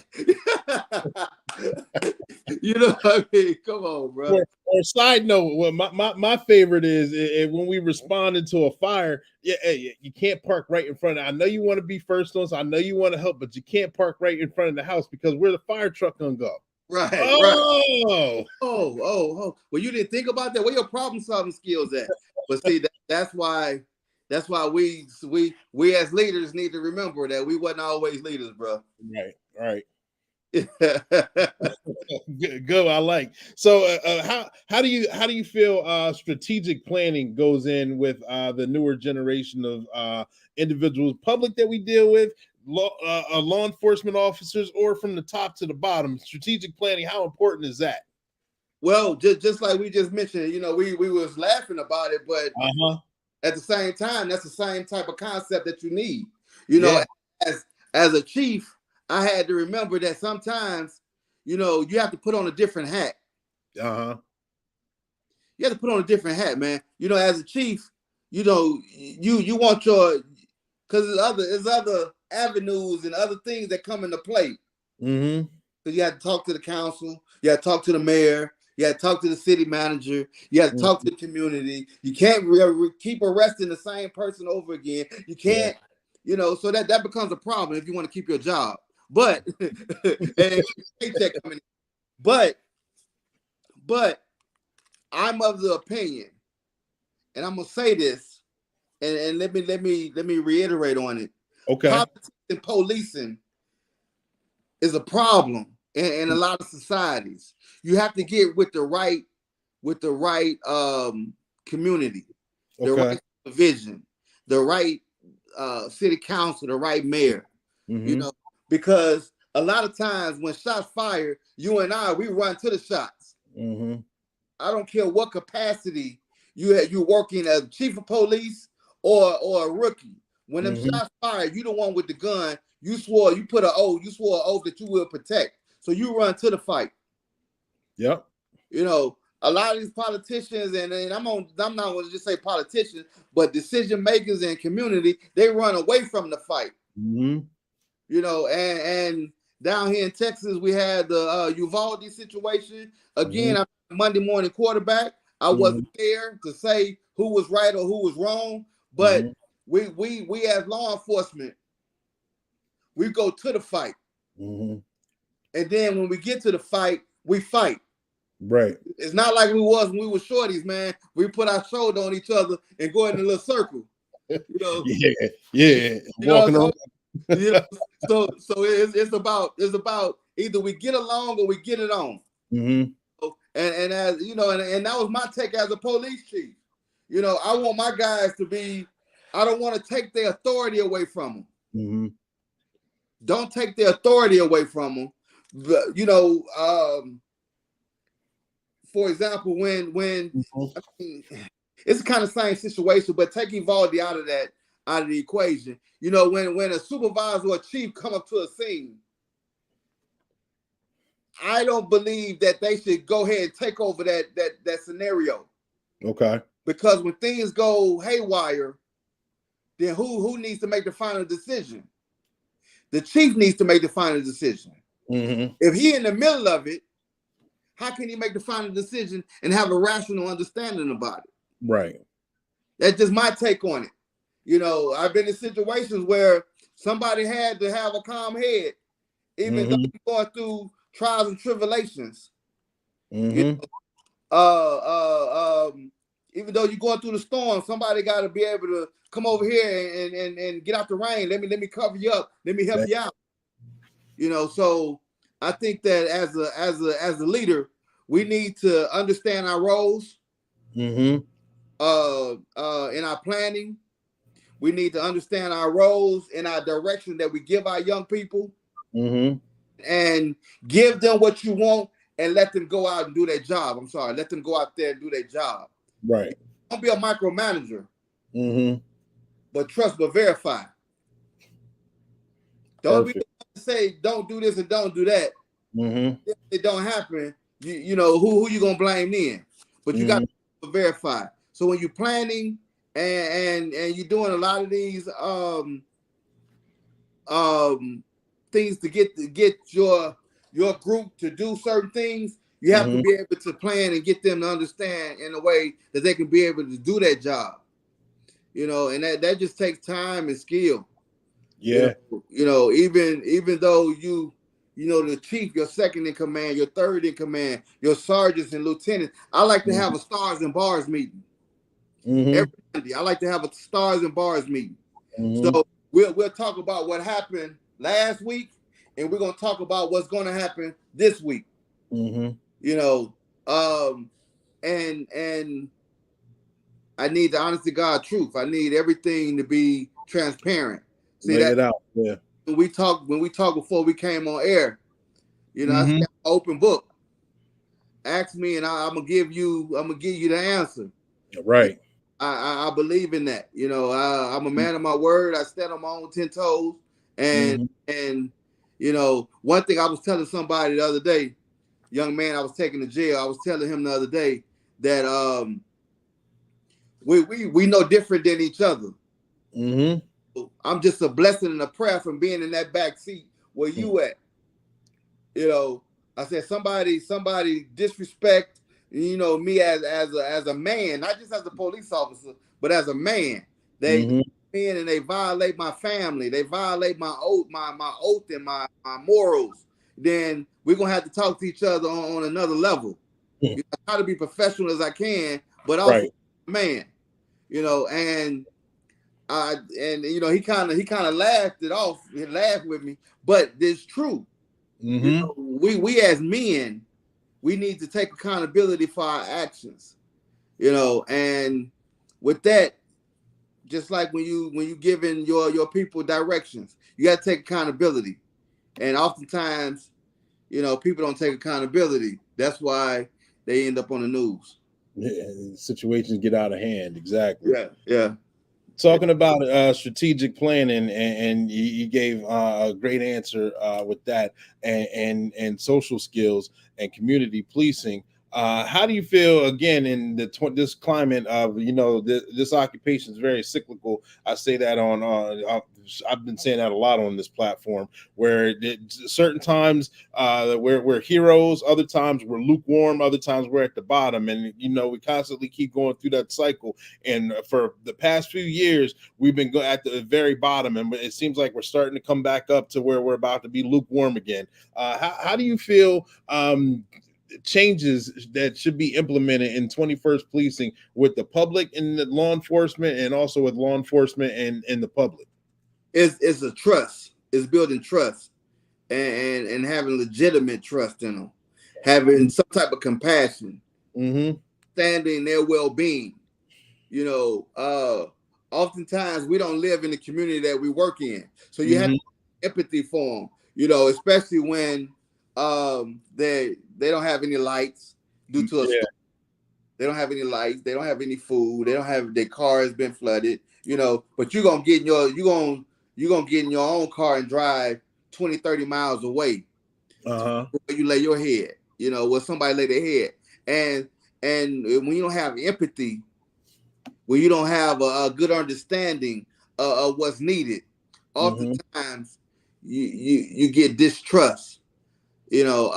You know what I mean? Come on, bro.
Or side note, well, my favorite is when we responded to a fire. Yeah, you can't park right in front of. I know you want to be first on, so I know you want to help, but you can't park right in front of the house because where the fire truck gonna go?
Right.
Oh.
Well, you didn't think about that. Where your problem solving skills at? But see, that's why we as leaders need to remember that we wasn't always leaders, bro.
Right. Good. I like. So how do you feel strategic planning goes in with the newer generation of individuals, public that we deal with, law enforcement officers or from the top to the bottom? Strategic planning, how important is that?
Well, just like we just mentioned, we was laughing about it, but at the same time, that's the same type of concept that you need. As a chief, I had to remember that sometimes, you have to put on a different hat. You have to put on a different hat, man. As a chief, you want your, because there's other avenues and other things that come into play. Because you have to talk to the council, you have to talk to the mayor, you have to talk to the city manager, you have to talk to the community. You can't keep arresting the same person over again. You can't, so that becomes a problem if you want to keep your job. But and paycheck coming in. But I'm of the opinion, and I'm gonna say this, and let me reiterate on it.
Okay.
Politics and policing is a problem in a lot of societies. You have to get with the right community, the right division, the right city council, the right mayor. Because a lot of times when shots fired, you and we run to the shots. I don't care what capacity you're working as chief of police or a rookie. When them shots fired, you the one with the gun. You swore an oath that you will protect. So you run to the fight.
Yep.
A lot of these politicians, and I'm not going to just say politicians, but decision makers and community, they run away from the fight. And down here in Texas, we had the Uvalde situation. Again, I'm a Monday morning quarterback. I wasn't there to say who was right or who was wrong, but we as law enforcement, we go to the fight. And then when we get to the fight, we fight.
Right.
It's not like we was when we were shorties, man. We put our shoulder on each other and go in a little circle.
Yeah. Walking around.
So it's about either we get along or we get it on. And as and that was my take as a police chief. I want my guys to be. I don't want to take their authority away from them. Don't take their authority away from them. For example, when it's kind of same situation, but take Uvalde out of the equation. When a supervisor or chief come up to a scene, I don't believe that they should go ahead and take over that scenario.
Okay. Because
when things go haywire, then who needs to make the final decision? The chief needs to make the final decision. If he in the middle of it, how can he make the final decision and have a rational understanding about it?
Right.
That's just my take on it. I've been in situations where somebody had to have a calm head, even though you're going through trials and tribulations. Even though you're going through the storm, somebody got to be able to come over here and get out the rain. Let me cover you up. Let me help you out. So I think that as a leader, we need to understand our roles. In our planning, we need to understand our roles in our direction that we give our young people, and give them what you want and let them go out and do their job. Let them go out there and do their job.
Right.
Don't be a micromanager. But trust but verify. Don't be say don't do this and don't do that. If it don't happen, who you gonna blame then? But you got to verify. So when you're planning and you're doing a lot of these things to get your group to do certain things, you have to be able to plan and get them to understand in a way that they can be able to do that job. And that just takes time and skill.
Yeah.
Even though the chief, your second in command, your third in command, your sergeants and lieutenants, I like to have a stars and bars meeting. Every Monday, I like to have a stars and bars meeting. So we'll talk about what happened last week, and we're gonna talk about what's gonna happen this week. And I need the honest to God truth. I need everything to be transparent. See
Lay
that?
it out. Yeah.
when we talked before we came on air, you know, I
Mhm.
said open book. Ask me, and I'm gonna give you the answer.
Right.
I believe in that. You know, I'm a man of my word. I stand on my own 10 toes. And
Mhm.
and you know, one thing I was telling somebody the other day, young man I was taking to jail, I was telling him the other day that we know different than each other.
Mhm.
I'm just a blessing and a prayer from being in that back seat where you at. You know, I said somebody disrespect, you know, me as a man, not just as a police officer, but as a man. They
Mhm.
in and they violate my family, they violate my oath, my oath and my morals. Then we're gonna have to talk to each other on another level.
Mhm.
You know, I try to be professional as I can, but also
Right.
man, you know, and you know, he kind of laughed it off. He laughed with me, but it's true. You
Mhm.
know, we as men, we need to take accountability for our actions. You know, and with that, just like when you giving your people directions, you got to take accountability. And oftentimes, you know, people don't take accountability. That's why they end up on the news.
Yeah, situations get out of hand. Exactly.
Yeah, yeah.
Talking about strategic planning, and you gave a great answer with that, and social skills and community policing. How do you feel again in this climate of, you know, this occupation is very cyclical? I say that I've been saying that a lot on this platform, where certain times we're heroes, other times we're lukewarm, other times we're at the bottom, and you know, we constantly keep going through that cycle. And for the past few years, we've been at the very bottom, and it seems like we're starting to come back up to where we're about to be lukewarm again. How do you feel changes that should be implemented in 21st policing with the public and the law enforcement, and also with law enforcement and the public?
It's a trust. It's building trust and having legitimate trust in them, having some type of compassion,
Mm-hmm.
standing their well-being. You know, oftentimes we don't live in the community that we work in, so you have
Mm-hmm.
empathy for them. You know, especially when they don't have any lights due to a
Yeah.
storm. They don't have any lights. They don't have any food. They don't have their car has been flooded. You know, but you're gonna get in your own car and drive 20, 30 miles away
Uh-huh.
where you lay your head. You know, where somebody lay their head. And when you don't have empathy, when you don't have a good understanding of what's needed,
Mm-hmm.
oftentimes you get distrust. You know,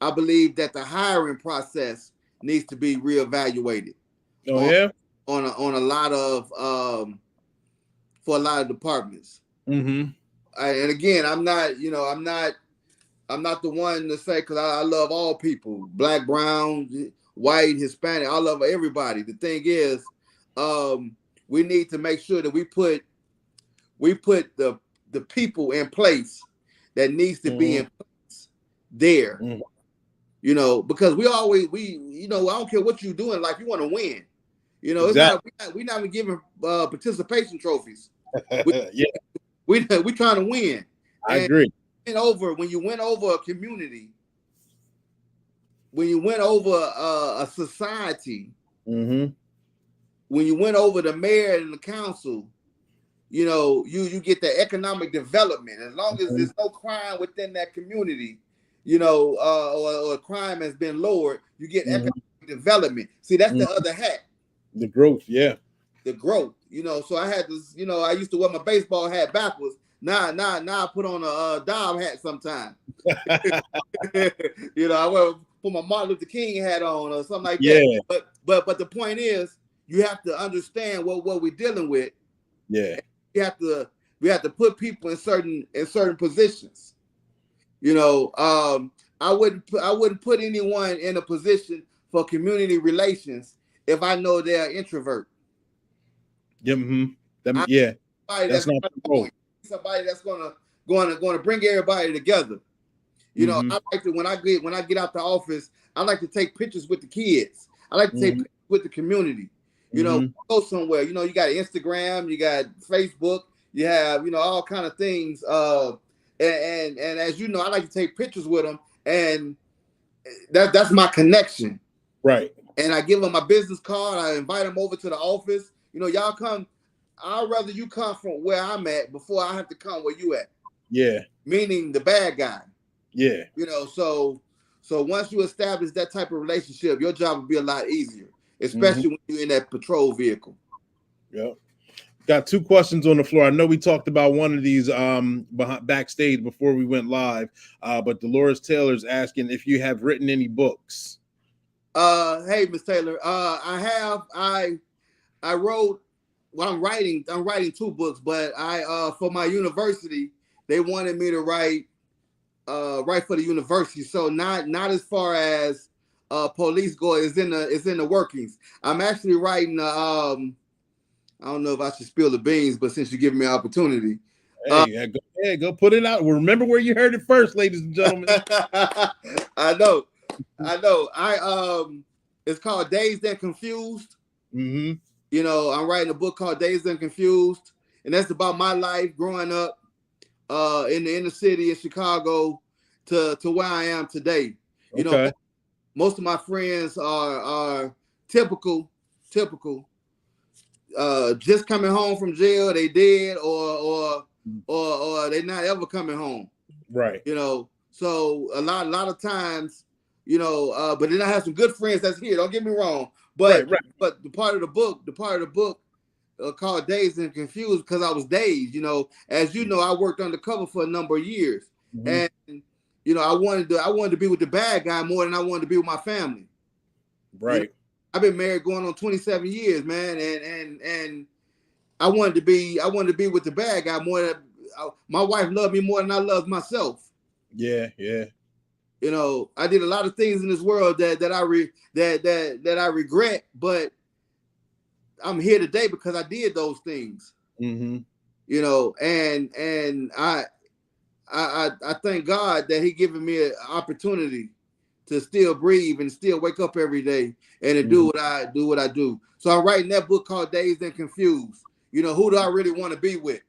I believe that the hiring process needs to be reevaluated
Oh
on
yeah.
on a lot of for a lot of departments.
Mm-hmm.
And again, I'm not the one to say because I love all people, black, brown, white, Hispanic. I love everybody. The thing is, we need to make sure that we put the people in place that needs to be
Mm-hmm.
in place there.
Mm-hmm.
You know, because we you know, I don't care what you do in life, you want to win. You know, it's not
Exactly.
we're not even giving participation trophies. We
Yeah,
we trying to win.
I
And
agree.
when you win over a community, when you went over a society,
Mm-hmm.
when you went over the mayor and the council, you know, you get the economic development. As long as there's no crime within that community, you know, or crime has been lowered, you get
Mm-hmm.
economic development. See, that's the
Mm-hmm.
other hat,
The growth. Yeah.
the growth. You know, so I had this, you know, I used to wear my baseball hat backwards. Now I put on a Dob hat sometimes. You know, I wear put my Martin Luther King hat on or something like that.
Yeah.
But the point is, you have to understand what we're dealing with.
Yeah.
We have to put people in certain positions. You know, I wouldn't put anyone in a position for community relations if I know they're an introvert.
Yeah. Mm-hmm.
I'm
Yeah.
somebody
That's
that's
not the goal.
somebody that's gonna bring everybody together. You know,
Mm-hmm.
I like to when I get out the office, I like to take pictures with the kids. I like to take
Mm-hmm.
pictures with the community. You know,
Mm-hmm.
go somewhere. You know, you got Instagram, you got Facebook, You have, all kind of things. And as you know, I like to take pictures with them, and that's my connection.
Right.
And I give them my business card. I invite them over to the office. Y'all come. I'd rather you come from where I'm at before I have to come where you at.
Yeah.
Meaning the bad guy.
Yeah.
So once you establish that type of relationship, your job will be a lot easier, especially when you're in that patrol vehicle.
Yep. Got 2 questions on the floor. I know we talked about one of these backstage before we went live, but Dolores Taylor's asking if you have written any books.
Hey, Miss Taylor, I have. I wrote. Well, I'm writing 2 books, but for my university, they wanted me to write for the university. So not as far as police go is in the workings. I'm actually writing. I don't know if I should spill the beans, but since you're giving me an opportunity,
Hey, go ahead, go put it out. Remember where you heard it first, ladies and gentlemen.
I know. It's called Dazed and Confused.
Mm-hmm.
I'm writing a book called Dazed and Confused, and that's about my life growing up in the inner city of Chicago to where I am today.
Okay.
Most of my friends are typical, just coming home from jail, they dead, or they not ever coming home.
Right.
So a lot of times, but then I have some good friends that's here. Don't get me wrong. But
right.
But the part of the book called Dazed and Confused, because I was dazed. As you know, I worked undercover for a number of years, and I wanted to be with the bad guy more than I wanted to be with my family.
Right.
I've been married going on 27 years, man, and I wanted to be with the bad guy more than my wife loved me more than I loved myself.
Yeah.
I did a lot of things in this world that I regret, but I'm here today because I did those things.
Mm-hmm.
And I thank God that He given me an opportunity to still breathe and still wake up every day and to do what I do. So I'm writing that book called Dazed and Confused. Who do I really want to be with?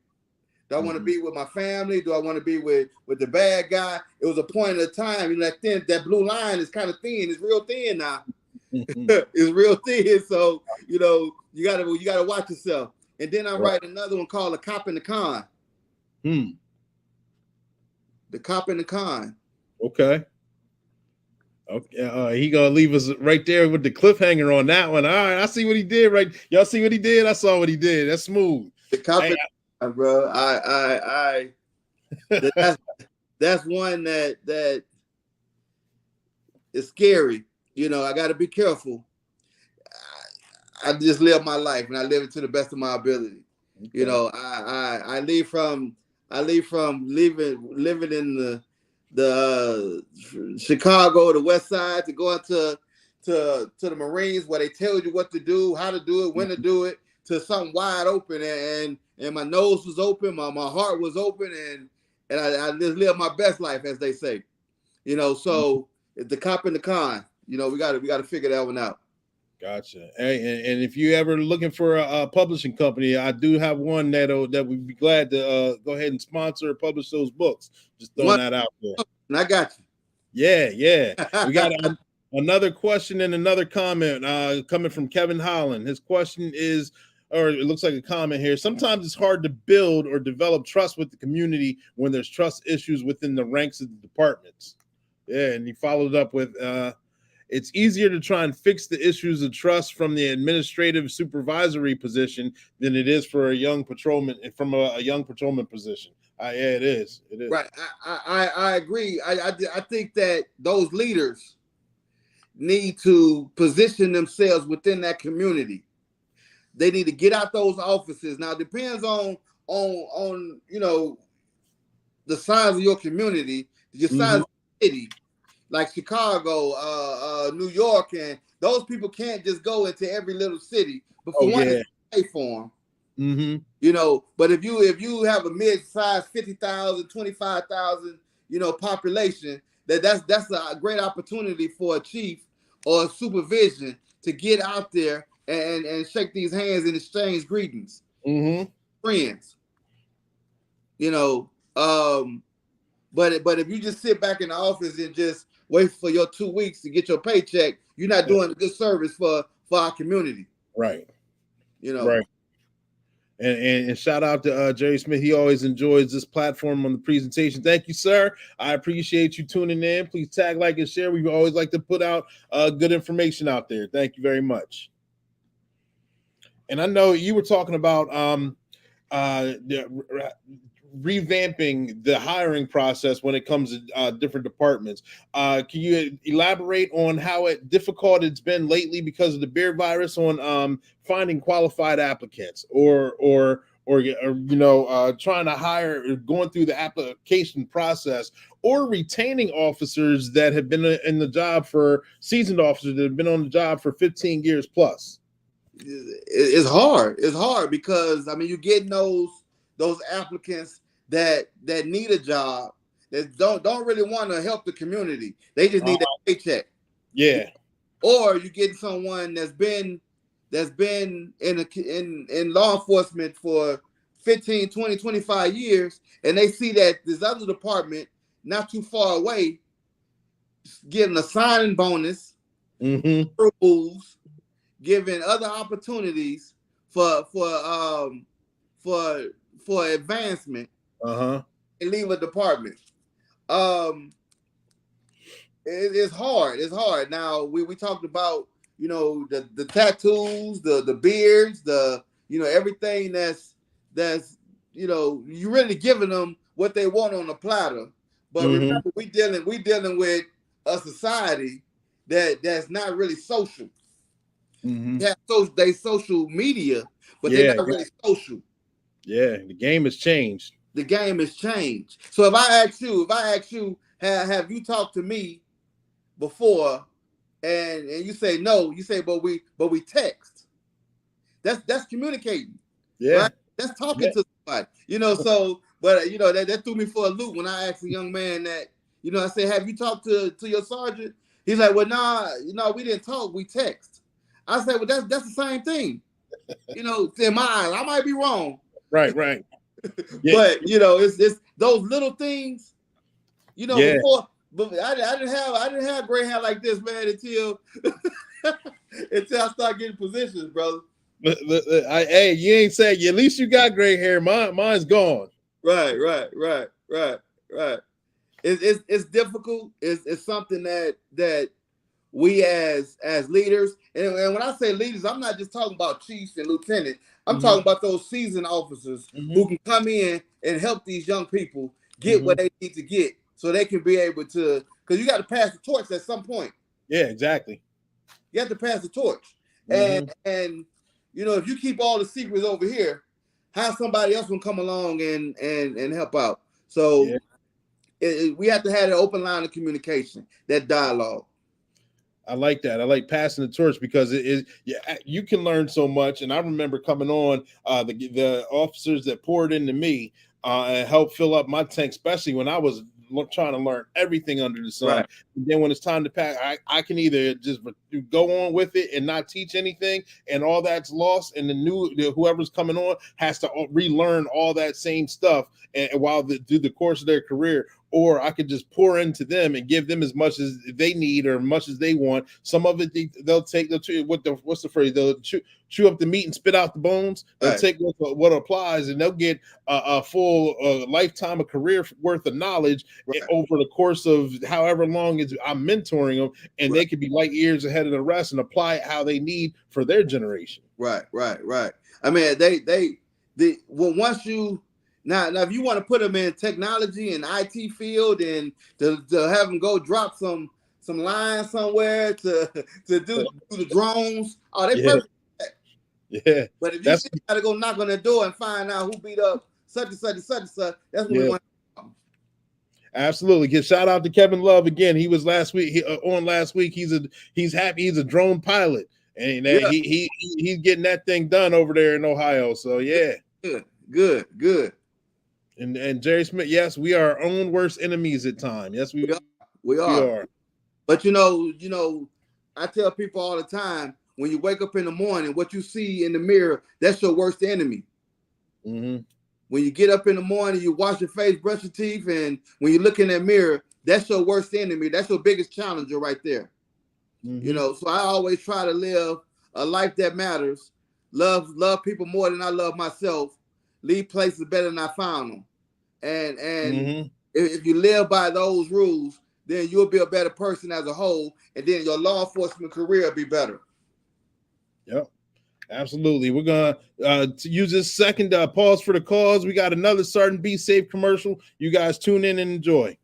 Do I want to be with my family? Do I want to be with the bad guy? It was a point of time, that blue line is kind of thin. It's real thin now. It's real thin. So, you gotta watch yourself. And then I'm writing another one called The Cop and the Con. The Cop and the Con.
Okay. He gonna leave us right there with the cliffhanger on that one. All right, I see what he did. Right, y'all see what he did? I saw what he did. That's smooth.
The Cop and the Con, bro. That's one that is scary. I got to be careful. I just live my life, and I live it to the best of my ability. Okay. I leave from living in the Chicago, the West Side, to go into to the Marines, where they tell you what to do, how to do it, when to do it, to something wide open, and my nose was open, my heart was open, and I just live my best life, as they say. So the Cop and the Con. We got to figure that one out.
Gotcha. Hey, and if you ever looking for a publishing company, I do have one that would be glad to go ahead and sponsor or publish those books. Just throwing that out there.
And I got you.
Yeah. We got another question and another comment coming from Kevin Holland. His question is, or it looks like a comment here. Sometimes it's hard to build or develop trust with the community when there's trust issues within the ranks of the departments. Yeah, and he followed up with, it's easier to try and fix the issues of trust from the administrative supervisory position than it is for a young patrolman from a young patrolman position. Yeah, it is.
Right. I agree. I think that those leaders need to position themselves within that community. They need to get out those offices. Now, it depends on the size of your community, your size of the city. Like Chicago, New York, and those people can't just go into every little city. But for one, it's pay for them. But if you have a mid-size 50,000, 25,000, population, that's a great opportunity for a chief or a supervision to get out there and shake these hands and exchange greetings, friends. You know, but if you just sit back in the office and just wait for your 2 weeks to get your paycheck, you're not doing a good service for our community.
Right.
You know,
Right. And shout out to Jerry Smith. He always enjoys this platform on the presentation. Thank you, sir. I appreciate you tuning in. Please tag, like, and share. We always like to put out good information out there. Thank you very much. And I know you were talking about revamping the hiring process when it comes to different departments. Can you elaborate on how difficult it's been lately because of the beer virus on finding qualified applicants or trying to hire, going through the application process, or retaining officers that have been in the job seasoned officers that have been on the job for 15 years plus?
It's hard. It's hard because I mean you're getting those applicants that need a job, that don't really want to help the community. They just need a paycheck.
Yeah.
Or you get someone that's been in law enforcement for 15, 20, 25 years, and they see that this other department not too far away getting a signing bonus, rules, giving other opportunities for advancement, and leave a department. It's hard. It's hard. Now we talked about the tattoos, the beards, everything that's you really giving them what they want on a platter. But remember, we dealing with a society that's not really social. They social media, but they're not really social.
Yeah, the game has changed.
The game has changed. So if I ask you, have you talked to me before, and you say no, you say, but we text. That's communicating.
Yeah,
right? That's talking to somebody. So but that threw me for a loop when I asked a young man that, I said, have you talked to your sergeant? He's like, well, nah, we didn't talk, we text. I said, well, that's the same thing. In my eyes, I might be wrong.
Right.
Yeah. But it's those little things. Before, but I didn't have gray hair like this, man, until I start getting positions, brother.
Hey, you ain't saying, at least you got gray hair. Mine's gone. Right.
It's difficult. It's something that we as leaders, and when I say leaders, I'm not just talking about chiefs and lieutenants. I'm talking about those seasoned officers who can come in and help these young people get what they need to get, so they can be able to. Because you got to pass the torch at some point.
Yeah, exactly.
You have to pass the torch, and if you keep all the secrets over here, how somebody else will come along and help out. So we have to have an open line of communication, that dialogue.
I like that. I like passing the torch because you can learn so much. And I remember coming on the officers that poured into me and helped fill up my tank, especially when I was trying to learn everything under the sun. Right. And then when it's time to pass, I can either just go on with it and not teach anything, and all that's lost, and whoever's coming on has to relearn all that same stuff and while through the course of their career. Or I could just pour into them and give them as much as they need or much as they want. Some of it they'll what's the phrase? They'll chew up the meat and spit out the bones. They'll take what applies, and they'll get a full lifetime of career worth of knowledge over the course of however long I'm mentoring them, and they could be light years ahead of the rest and apply it how they need for their generation.
Right. I mean, once you. Now, if you want to put them in technology and IT field and to have them go drop some lines somewhere to do the drones, they perfect.
Yeah.
But if you got to go knock on the door and find out who beat up such and such and such and such, that's what we want.
Absolutely. Give shout out to Kevin Love again. He was last week. He's happy. He's a drone pilot, and he's getting that thing done over there in Ohio. So yeah.
Good.
And Jerry Smith, yes, we are our own worst enemies at times. Yes, we are.
But I tell people all the time, when you wake up in the morning, what you see in the mirror, that's your worst enemy. when you get up in the morning, you wash your face, brush your teeth, and when you look in that mirror, that's your worst enemy. That's your biggest challenger right there.
Mm-hmm.
You know, so I always try to live a life that matters. Love people more than I love myself. Leave places better than I found them. And
Mm-hmm.
if you live by those rules, then you'll be a better person as a whole, and then your law enforcement career will be better.
Yep. Absolutely. We're gonna use this second pause for the cause. We got another Sergeant Be Safe commercial. You guys tune in and enjoy.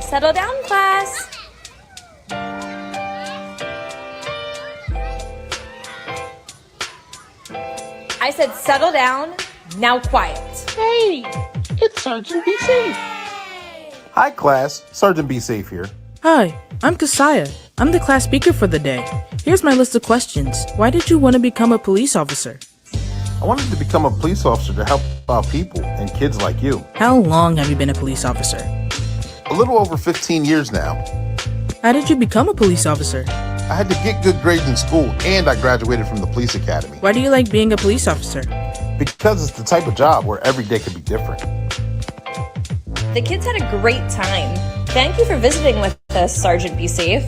Settle down, class. I said settle down, now quiet.
Hey, it's Sergeant Be Safe.
Hi, class. Sergeant Be Safe here.
Hi, I'm Kasaya. I'm the class speaker for the day. Here's my list of questions. Why did you want to become a police officer?
I wanted to become a police officer to help out people and kids like you.
How long have you been a police officer?
A little over 15 years now.
How did you become a police officer?
I had to get good grades in school, and I graduated from the police academy.
Why do you like being a police officer?
Because it's the type of job where every day could be different.
The kids had a great time. Thank you for visiting with us, Sergeant Be Safe.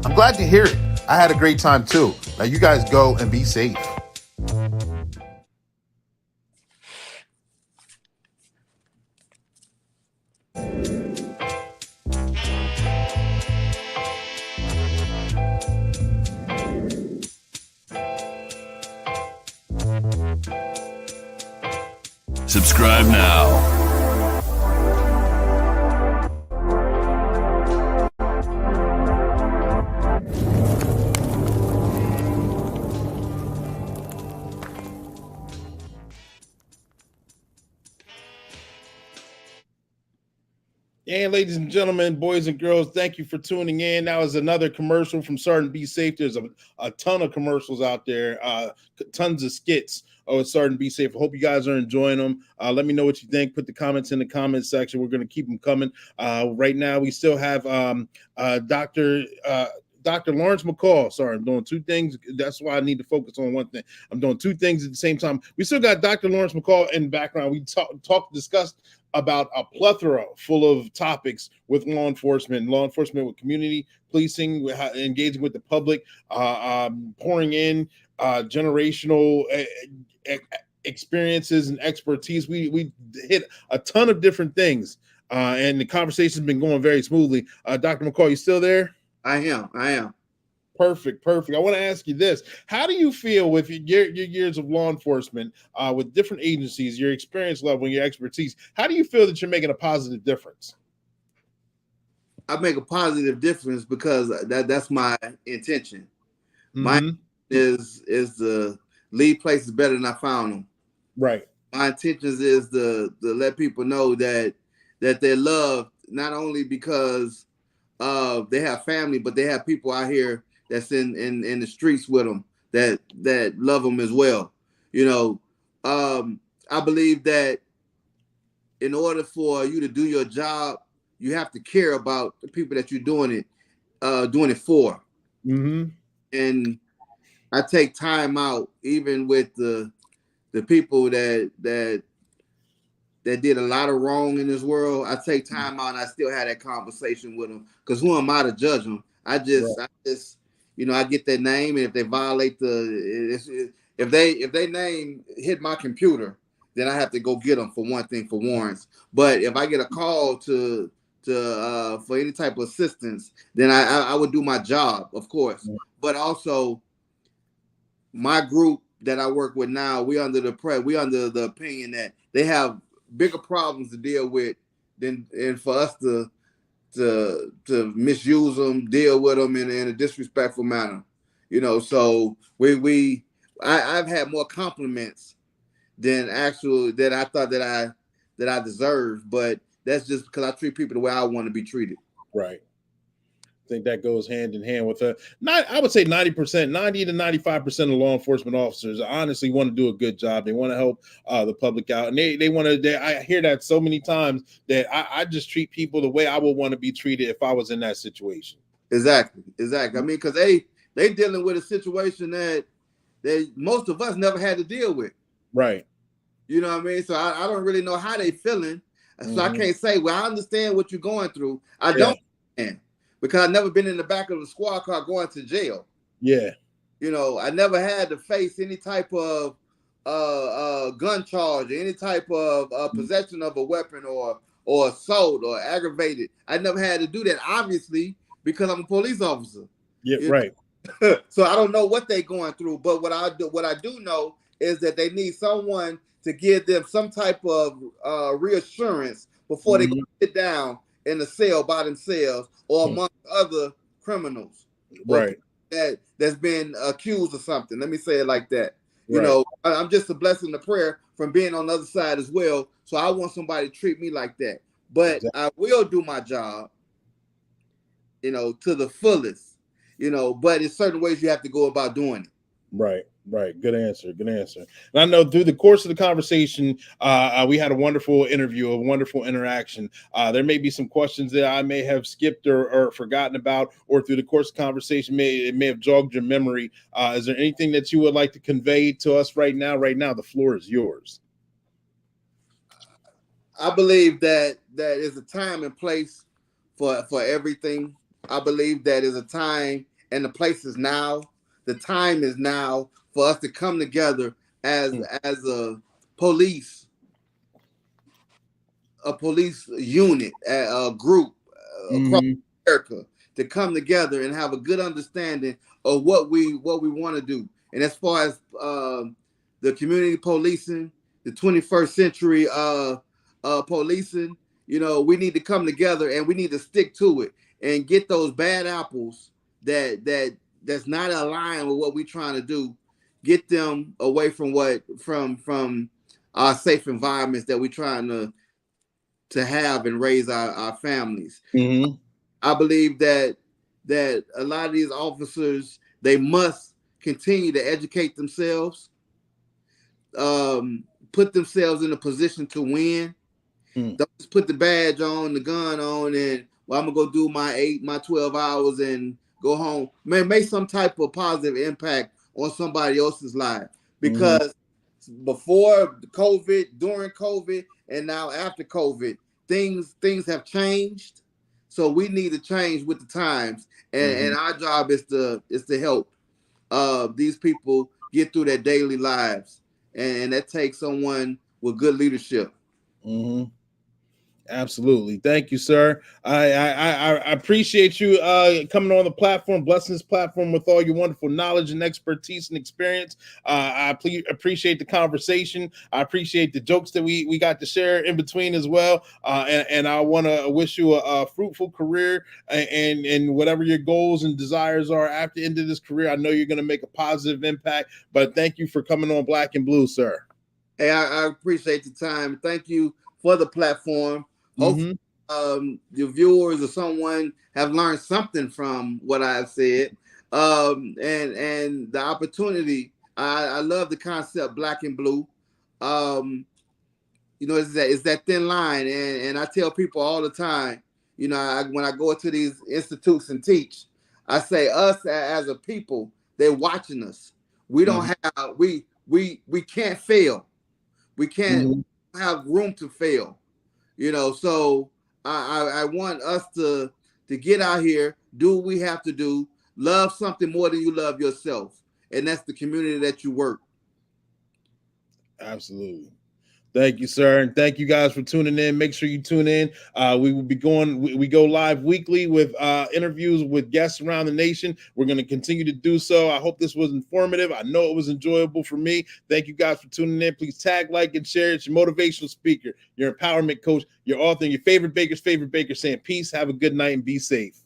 I'm glad to hear it. I had a great time too. Now you guys go and be safe.
Subscribe now.
And ladies and gentlemen, boys and girls, thank you for tuning in. That was another commercial from Sergeant Be Safe. There's a ton of commercials out there, tons of skits. Oh, Sergeant Be Safe. I hope you guys are enjoying them. Let me know what you think. Put the comments in the comments section. We're going to keep them coming. Right now, we still have Dr. Lawrence McCall. Sorry, I'm doing two things. That's why I need to focus on one thing. I'm doing two things at the same time. We still got Dr. Lawrence McCall in the background. We discussed about a plethora full of topics with law enforcement with community policing, engaging with the public, pouring in generational experiences and expertise. We hit a ton of different things, and the conversation's been going very smoothly. Dr. McCall, you still there?
I am.
Perfect. I want to ask you this. How do you feel with your years of law enforcement, with different agencies, your experience level and your expertise? How do you feel that you're making a positive difference?
I make a positive difference because that's my intention.
Mm-hmm.
My is to leave places better than I found them.
Right.
My intentions is to let people know that they're loved, not only because they have family, but they have people out here that's in the streets with them that love them as well. You know, I believe that in order for you to do your job, you have to care about the people that you're doing it for.
Mm-hmm.
And I take time out, even with the people that did a lot of wrong in this world. I take time out and I still have that conversation with them, because who am I to judge them? I just I get their name, and if they violate if they name hit my computer, then I have to go get them for one thing, for warrants. But if I get a call for any type of assistance, then I would do my job, of course. Yeah. But also, my group that I work with now, we under the opinion that they have bigger problems to deal with and for us to misuse them, deal with them in a disrespectful manner, So I've had more compliments than I thought that I deserved, but that's just because I treat people the way I want to be treated.
Right. think that goes hand in hand with I would say 90%, 90 to 95% of law enforcement officers honestly want to do a good job. They want to help the public out, and they want to. I hear that so many times that I just treat people the way I would want to be treated if I was in that situation.
Exactly. I mean, because they dealing with a situation that most of us never had to deal with.
Right.
You know what I mean? So I don't really know how they feeling. So I can't say, well, I understand what you're going through. I don't understand, because I've never been in the back of the squad car going to jail.
Yeah.
You know, I never had to face any type of gun charge, or any type of possession of a weapon or assault or aggravated. I never had to do that, obviously, because I'm a police officer.
Yeah, right.
So I don't know what they're going through, but what I do know is that they need someone to give them some type of reassurance before they go sit down in a cell by themselves or among other criminals,
right?
That's been accused of something. Let me say it like that. You know, I'm just a blessing, a prayer from being on the other side as well. So I want somebody to treat me like that. But I will do my job, you know, to the fullest, you know, but in certain ways you have to go about doing it.
Right. Good answer. And I know through the course of the conversation, we had a wonderful interview, a wonderful interaction. There may be some questions that I may have skipped or forgotten about, or through the course of the conversation, it may have jogged your memory. Is there anything that you would like to convey to us right now? Right now, the floor is yours.
I believe that is a time and place for everything. I believe that is a time and the place is now. The time is now for us to come together as a police unit, a group across America, to come together and have a good understanding of what we want to do. And as far as the community policing, the 21st century policing, you know, we need to come together and we need to stick to it and get those bad apples that's not aligned with what we're trying to do, get them away from from our safe environments that we're trying to have and raise our families. I believe that a lot of these officers, they must continue to educate themselves, put themselves in a position to win. Don't just put the badge on, the gun on, and I'm gonna go do my 12 hours and go home. Man, make some type of positive impact on somebody else's life. Because before COVID, during COVID, and now after COVID, things have changed. So we need to change with the times, and our job is to help these people get through their daily lives, and that takes someone with good leadership.
Absolutely. Thank you, sir. I appreciate you coming on the platform, blessing this platform with all your wonderful knowledge and expertise and experience. I appreciate the conversation. I appreciate the jokes that we got to share in between as well. And I want to wish you a fruitful career and whatever your goals and desires are after the end of this career. I know you're going to make a positive impact, but thank you for coming on Black and Blue, sir.
Hey, I appreciate the time. Thank you for the platform. Hopefully, your viewers or someone have learned something from what I've said, and the opportunity. I love the concept Black and Blue. You know, it's that thin line, and I tell people all the time. You know, when I go to these institutes and teach, I say us as a people, they're watching us. We don't have we can't fail. We can't have room to fail. You know, so I want us to get out here, do what we have to do, love something more than you love yourself, and that's the community that you work.
Absolutely. Thank you, sir, and thank you guys for tuning in. Make sure you tune in. We will be we go live weekly with interviews with guests around the nation. We're going to continue to do so. I hope this was informative. I know it was enjoyable for me. Thank you guys for tuning in. Please tag, like, and share. It's your motivational speaker, your empowerment coach, your author, and your favorite baker's favorite baker saying peace, have a good night, and be safe.